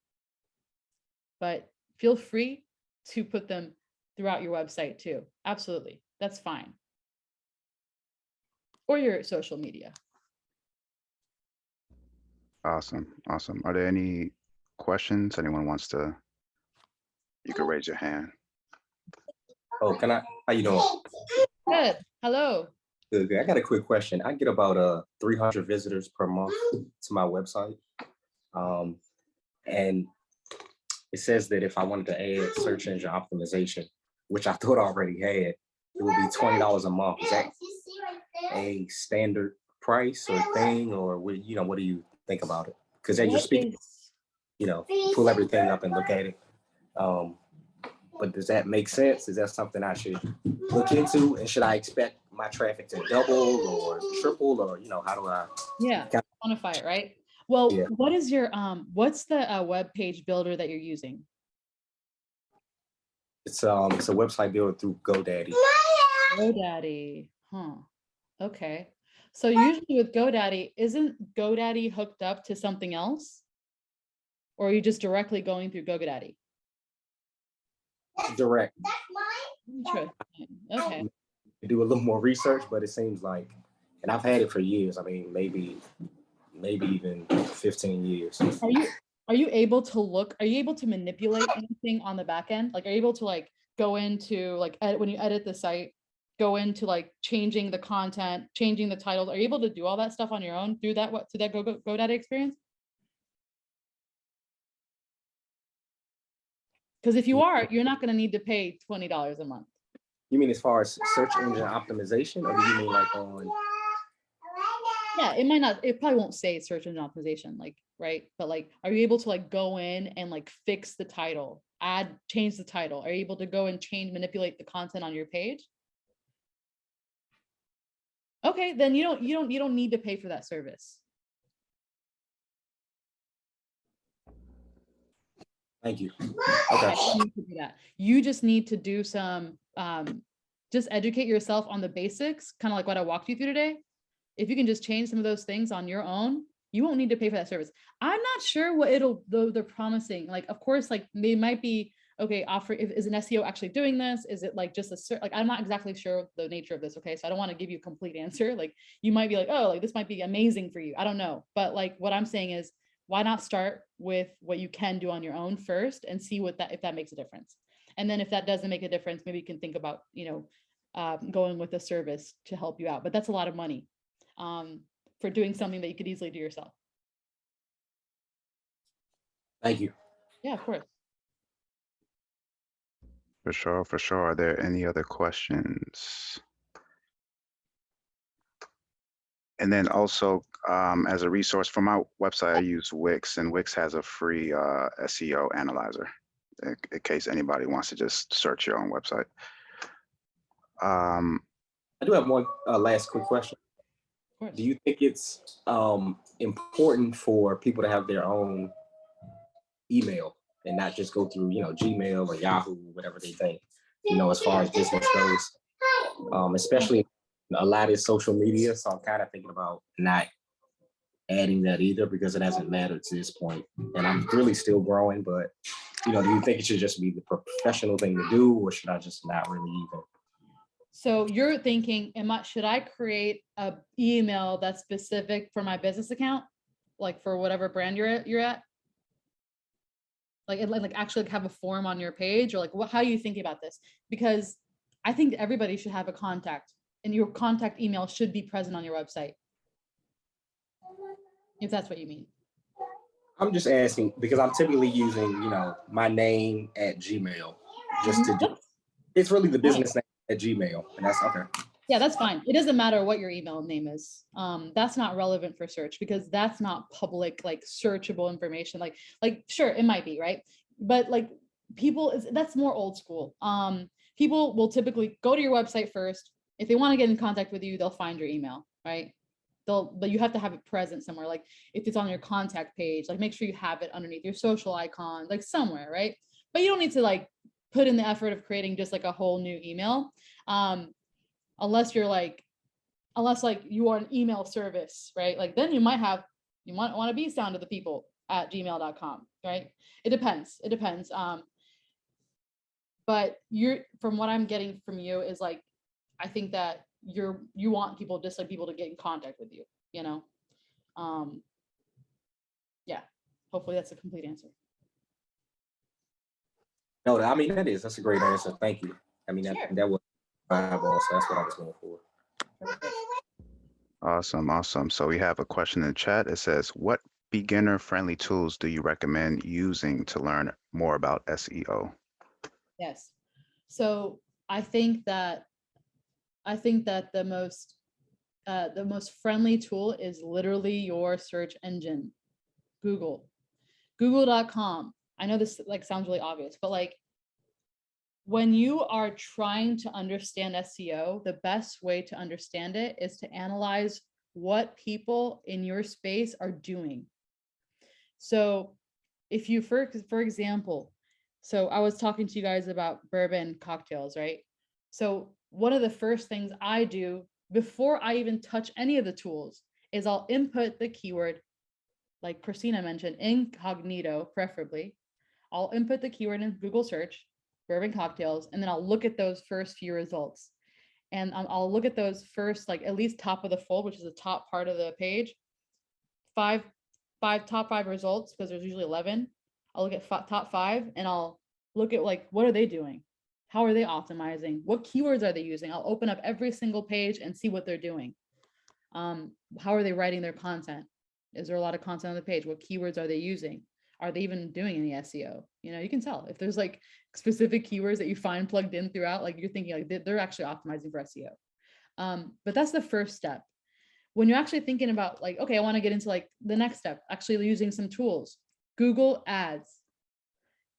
But feel free to put them throughout your website too. Absolutely, that's fine. Or your social media. Awesome, awesome. Are there any questions? Anyone wants to? You can raise your hand. Oh, can I? How you doing? Good. Hello. Good, good. I got a quick question. I get about 300 visitors per month to my website, and it says that if I wanted to add search engine optimization, which I thought I already had, it would be $20 a month. Is that a standard price or thing, or what do you think about it? Because as you're speaking, pull everything up and look at it. But does that make sense? Is that something I should look into? And should I expect my traffic to double or triple, or how do I? Quantify it, right? Well, Yeah. what is your what's the web page builder that you're using? It's a website builder through GoDaddy. GoDaddy, huh? Okay. So usually with GoDaddy, isn't GoDaddy hooked up to something else? Or are you just directly going through GoDaddy? Direct. Interesting. Okay. Do a little more research, but it seems like, and I've had it for years. I mean, maybe even 15 years. Are you able to look? Are you able to manipulate anything on the back end? Like, are you able to like go into like when you edit the site, go into like changing the content, changing the titles? Are you able to do all that stuff on your own through that GoDaddy experience? Because if you are, you're not going to need to pay $20 a month. You mean as far as search engine optimization, or do you mean like on? Yeah, it might not. It probably won't say search engine optimization, like, right? But like, are you able to like go in and like fix the title, change the title? Are you able to go and manipulate the content on your page? Okay, then you don't need to pay for that service. Thank you. Okay. You just need to do some, just educate yourself on the basics, kind of like what I walked you through today. If you can just change some of those things on your own, you won't need to pay for that service. I'm not sure what they're promising. Like, of course, like they might be, okay, is an SEO actually doing this? Is it like just like, I'm not exactly sure the nature of this. Okay. So I don't want to give you a complete answer. Like you might be like, oh, like this might be amazing for you. I don't know. But like, what I'm saying is, why not start with what you can do on your own first and see if that makes a difference. And then if that doesn't make a difference, maybe you can think about, going with a service to help you out. But that's a lot of money. for doing something that you could easily do yourself. Thank you. Yeah, of course. For sure, for sure. Are there any other questions? And then also, as a resource for my website, I use Wix, and Wix has a free SEO analyzer in case anybody wants to just search your own website. I do have one last quick question. Of course. Do you think it's important for people to have their own email and not just go through, Gmail or Yahoo, whatever they think, as far as business goes, especially a lot of social media. So I'm kind of thinking about not adding that either because it hasn't mattered to this point. And I'm really still growing, but, do you think it should just be the professional thing to do, or should I just not really even? So you're thinking, should I create a email that's specific for my business account, like for whatever brand you're at? Like actually have a form on your page, or like how are you thinking about this? Because I think everybody should have a contact, and your contact email should be present on your website. If that's what you mean. I'm just asking because I'm typically using, my name at Gmail just to do. It's really the business name at Gmail, and that's okay. Yeah, that's fine. It doesn't matter what your email name is. That's not relevant for search because that's not public, like searchable information. Like sure, it might be, right? But like that's more old school. People will typically go to your website first. If they want to get in contact with you, they'll find your email, right? But you have to have it present somewhere. Like if it's on your contact page, like make sure you have it underneath your social icon, like somewhere, right? But you don't need to like put in the effort of creating just like a whole new email. Unless you are an email service, right? Like then you want to be sound to the people at gmail.com, right? It depends. But from what I'm getting from you is like, I think that you want people to get in contact with you, yeah, hopefully that's a complete answer. No, I mean, that's a great answer. Thank you. I mean, Sure. that was viable, so that's what I was going for. Perfect. Awesome. So we have a question in the chat. It says, what beginner-friendly tools do you recommend using to learn more about SEO? Yes. So I think that the most friendly tool is literally your search engine, Google.com. I know this like sounds really obvious, but like when you are trying to understand SEO, the best way to understand it is to analyze what people in your space are doing. So if you, for example, so I was talking to you guys about bourbon cocktails, right? So one of the first things I do before I even touch any of the tools is I'll input the keyword, like Christina mentioned, incognito, preferably. I'll input the keyword in Google search, bourbon cocktails, and then I'll look at those first few results. And I'll look at those first, like at least top of the fold, which is the top part of the page, top five results, because there's usually 11. I'll look at top 5 and I'll look at like, what are they doing? How are they optimizing? What keywords are they using? I'll open up every single page and see what they're doing. How are they writing their content? Is there a lot of content on the page? What keywords are they using? Are they even doing any SEO? You can tell if there's like specific keywords that you find plugged in throughout, like you're thinking like they're actually optimizing for SEO. But that's the first step. When you're actually thinking about like, okay, I want to get into like the next step, actually using some tools. Google Ads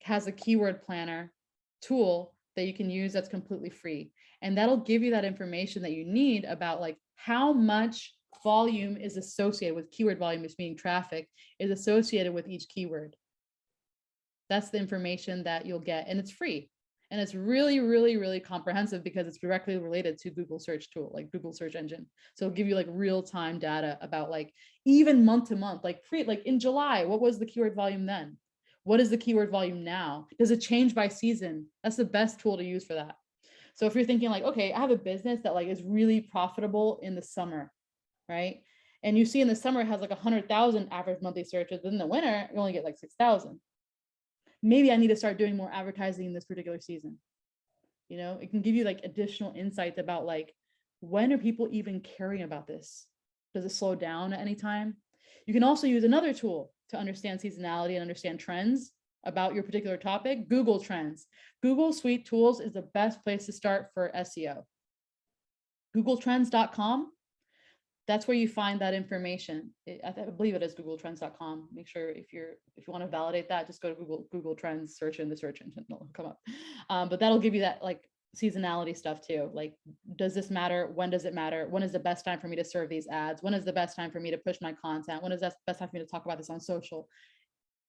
has a keyword planner tool that you can use that's completely free. And that'll give you that information that you need about like how much volume is associated with keyword volume, is meaning traffic is associated with each keyword. That's the information that you'll get, and it's free. And it's really, really, really comprehensive because it's directly related to Google search tool, like Google search engine. So it'll give you like real-time data about like even month to month, like in July, what was the keyword volume then? What is the keyword volume now? Does it change by season? That's the best tool to use for that. So if you're thinking like, okay, I have a business that like is really profitable in the summer, right? And you see in the summer it has like 100,000 average monthly searches, but in the winter you only get like 6,000. Maybe I need to start doing more advertising in this particular season. It can give you like additional insights about like, when are people even caring about this? Does it slow down at any time? You can also use another tool to understand seasonality and understand trends about your particular topic. Google Trends. Google Suite Tools is the best place to start for SEO. Googletrends.com. That's where you find that information. I believe it is googletrends.com. Make sure if you want to validate that, just go to Google Trends, search in the search engine, it'll come up. But that'll give you that like seasonality stuff too. Like, does this matter? When does it matter? When is the best time for me to serve these ads? When is the best time for me to push my content? When is the best time for me to talk about this on social?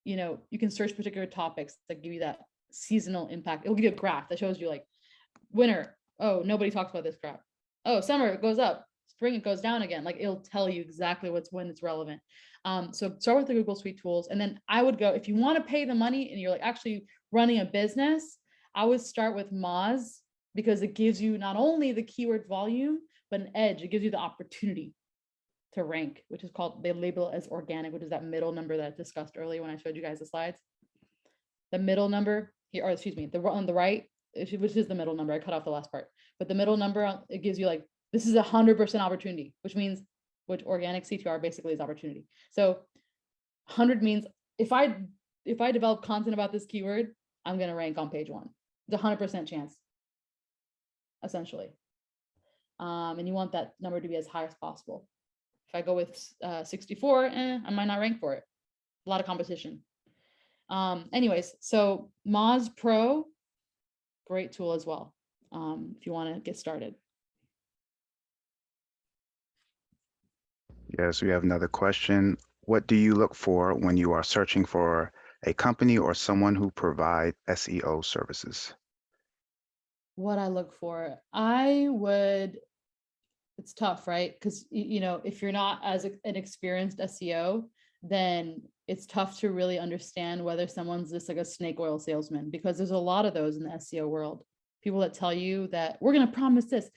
You know, you can search particular topics that give you that seasonal impact. It'll give you a graph that shows you like winter. Oh, nobody talks about this crap. Oh, summer, it goes up. Spring, it goes down again. Like, it'll tell you exactly when it's relevant. So start with the Google Suite Tools. And then I would go, if you want to pay the money and you're like actually running a business, I would start with Moz, because it gives you not only the keyword volume, but an edge. It gives you the opportunity to rank, which is called, they label it as organic, which is that middle number that I discussed earlier when I showed you guys the slides. The middle number here, or excuse me, on the right, which is the middle number. I cut off the last part, but the middle number, it gives you like, this is 100% opportunity, which means, which organic CTR basically is opportunity. So 100 means if I develop content about this keyword, I'm going to rank on page 1. It's a 100% chance, essentially. And you want that number to be as high as possible. If I go with 64, I might not rank for it. A lot of competition. Anyways, so Moz Pro, great tool as well, if you want to get started. Yes, we have another question. What do you look for when you are searching for a company or someone who provide SEO services? What I look for, it's tough, right? Because, you know, if you're not as an experienced SEO, then it's tough to really understand whether someone's just like a snake oil salesman, because there's a lot of those in the SEO world. People that tell you that we're going to promise this.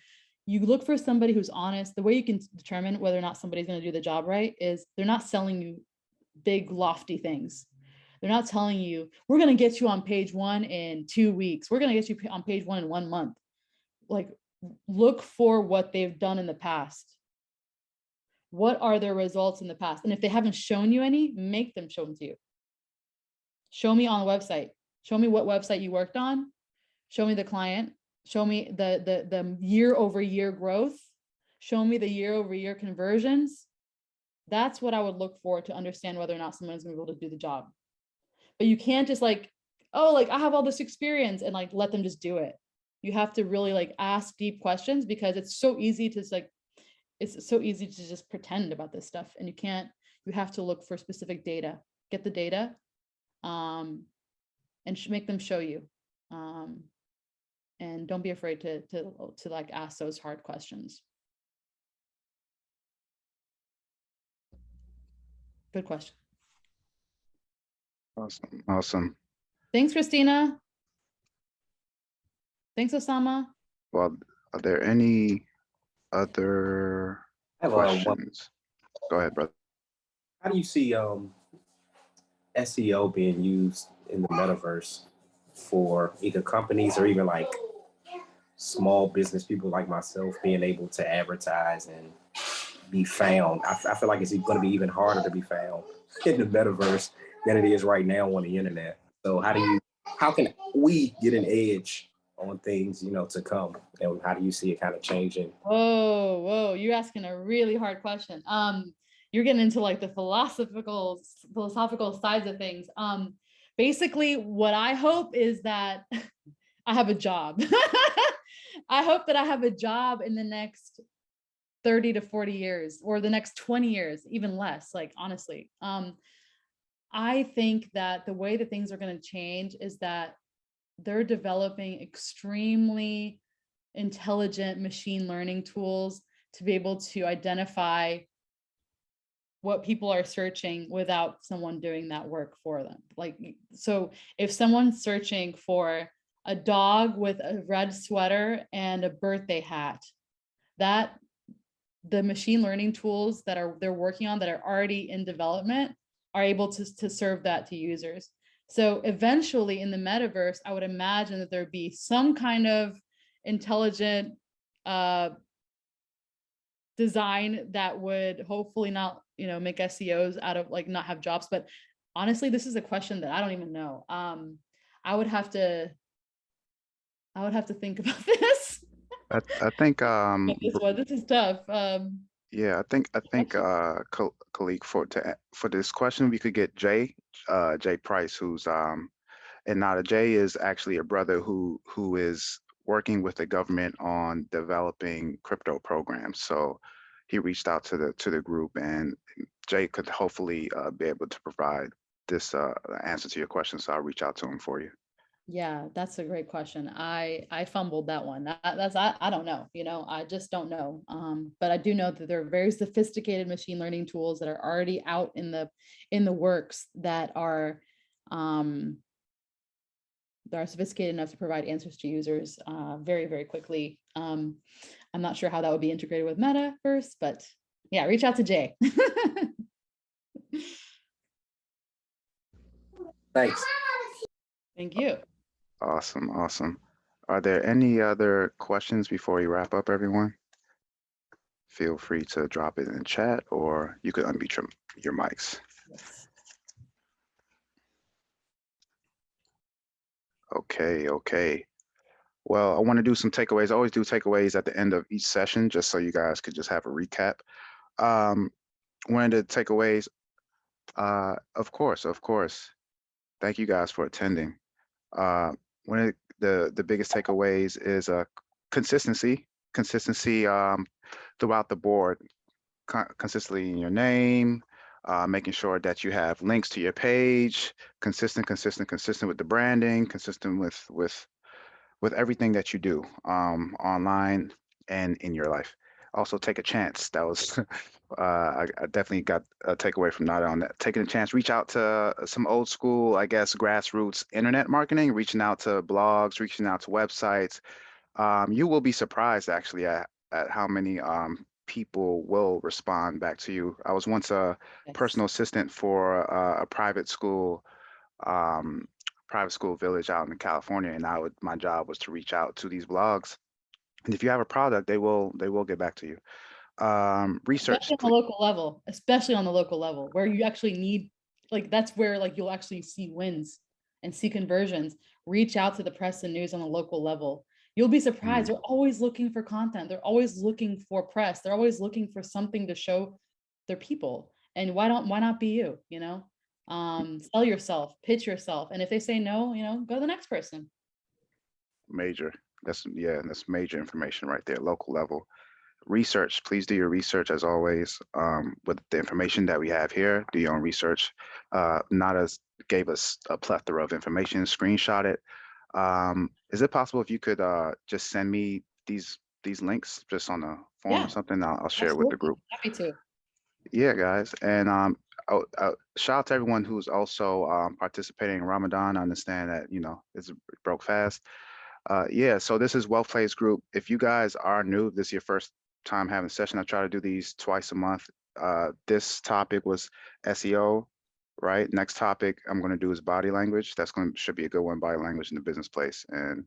You look for somebody who's honest. The way you can determine whether or not somebody's going to do the job right is they're not selling you big, lofty things. They're not telling you, we're going to get you on page 1 in 2 weeks. We're going to get you on page 1 in 1 month. Like, look for what they've done in the past. What are their results in the past? And if they haven't shown you any, make them show them to you. Show me on the website. Show me what website you worked on. Show me the client. Show me the year-over-year growth. Show me the year-over-year conversions. That's what I would look for to understand whether or not someone's going to be able to do the job. But you can't just like, oh, like I have all this experience and like let them just do it. You have to really like ask deep questions, because it's so easy to like, it's so easy to just pretend about this stuff, and you have to look for specific data, get the data, and make them show you. And don't be afraid to like ask those hard questions. Good question. Awesome. Awesome. Thanks, Christina. Thanks, Osama. Well, are there any other I have one. questions? Go ahead, brother. How do you see SEO being used in the metaverse for either companies or even like small business people like myself being able to advertise and be found? I feel like it's going to be even harder to be found in the metaverse than it is right now on the internet. So how can we get an edge on things, you know, to come? And how do you see it kind of changing? Whoa, you're asking a really hard question. You're getting into like the philosophical sides of things. Basically what I hope is that I have a job. I hope that I have a job in the next 30 to 40 years, or the next 20 years, even less, like honestly. I think that the way that things are going to change is that they're developing extremely intelligent machine learning tools to be able to identify what people are searching without someone doing that work for them. Like, so if someone's searching for a dog with a red sweater and a birthday hat, that the machine learning tools that they're working on that are already in development are able to serve that to users. So eventually in the metaverse, I would imagine that there'd be some kind of intelligent design that would hopefully not, make SEOs out of like not have jobs. But honestly, this is a question that I don't even know. I would have to think about this. I think This is tough. yeah, I think colleague, for this question we could get Jay Price, who's and now Jay is actually a brother who is working with the government on developing crypto programs. So he reached out to the group, and Jay could hopefully be able to provide this answer to your question. So I'll reach out to him for you. Yeah, that's a great question. I fumbled that one. I don't know, I just don't know. But I do know that there are very sophisticated machine learning tools that are already out in the works that are sophisticated enough to provide answers to users very, very quickly. I'm not sure how that would be integrated with Meta first, but yeah, reach out to Jay. Thanks. Thank you. Awesome, awesome. Are there any other questions before we wrap up, everyone? Feel free to drop it in the chat, or you could unmute your mics. Yes. Okay. Well, I want to do some takeaways. I always do takeaways at the end of each session, just so you guys could just have a recap. One of the takeaways, of course, thank you guys for attending. One of the biggest takeaways is consistency throughout the board, consistently in your name, making sure that you have links to your page, consistent with the branding, consistent with everything that you do online and in your life. Also, take a chance. That was I definitely got a takeaway from that on that. Taking a chance, reach out to some old school, I guess, grassroots internet marketing, reaching out to blogs, reaching out to websites. You will be surprised actually at how many people will respond back to you. I was once a Yes. personal assistant for a um, private school village out in California, and my job was to reach out to these blogs. And if you have a product, they will get back to you. Research, Especially on the local level where you actually need, like, that's where like you'll actually see wins and see conversions. Reach out to the press and news on the local level. You'll be surprised. They're always looking for content. They're always looking for press. They're always looking for something to show their people. And why not be you, sell yourself, pitch yourself. And if they say no, go to the next person. major. That's major information right there, local level. Research, please do your research as always. With the information that we have here, do your own research. Nada gave us a plethora of information, screenshot it. Is it possible if you could just send me these links just on a form or something? I'll share it with the group. Happy to. Yeah, guys. And shout out to everyone who's also participating in Ramadan. I understand that, it broke fast. Yeah, so this is Wealth Plays Group. If you guys are new, this is your first time having a session, I try to do these twice a month. This topic was SEO, right? Next topic I'm going to do is body language. Should be a good one, body language in the business place. And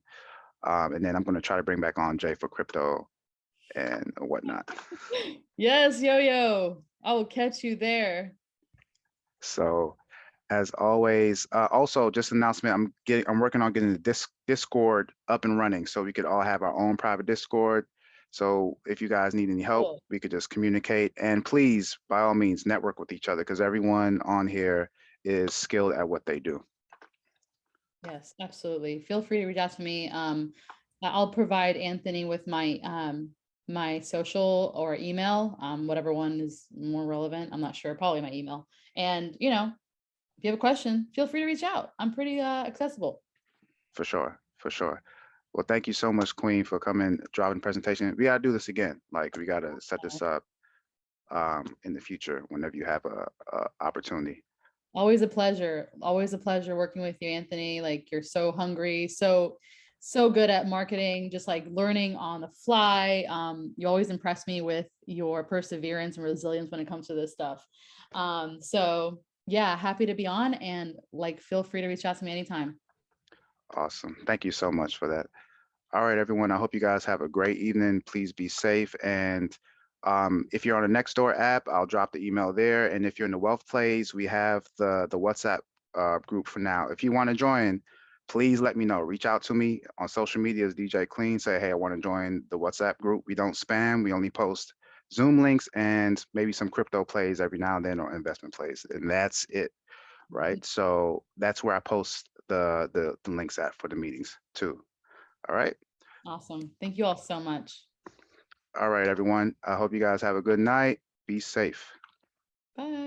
then I'm going to try to bring back on Jay for crypto and whatnot. Yes, Yo-Yo. I will catch you there. So as always, also just an announcement, I'm working on getting the Discord up and running so we could all have our own private Discord. So if you guys need any help, we could just communicate, and please, by all means, network with each other because everyone on here is skilled at what they do. Yes, absolutely. Feel free to reach out to me. I'll provide Anthony with my my social or email, whatever one is more relevant. I'm not sure, probably my email. And if you have a question, feel free to reach out. I'm pretty accessible. For sure. Well, thank you so much, Queen, for coming, driving presentation. We gotta do this again. Like, we gotta set this up in the future whenever you have a opportunity. Always a pleasure. Always a pleasure working with you, Anthony. Like, you're so hungry, so good at marketing, just like learning on the fly. You always impress me with your perseverance and resilience when it comes to this stuff. So yeah, happy to be on, and like, feel free to reach out to me anytime. Awesome. Thank you so much for that. All right, everyone. I hope you guys have a great evening. Please be safe, and If you're on the Nextdoor app, I'll drop the email there. And if you're in the Wealth Plays, we have the WhatsApp group for now. If you want to join, please let me know. Reach out to me on social media as DJ Clean. Say, hey, I want to join the WhatsApp group. We don't spam. We only post Zoom links and maybe some crypto plays every now and then, or investment plays. And that's it, right? So that's where I post the links at for the meetings too. All right. Awesome. Thank you all so much. All right, everyone. I hope you guys have a good night. Be safe. Bye.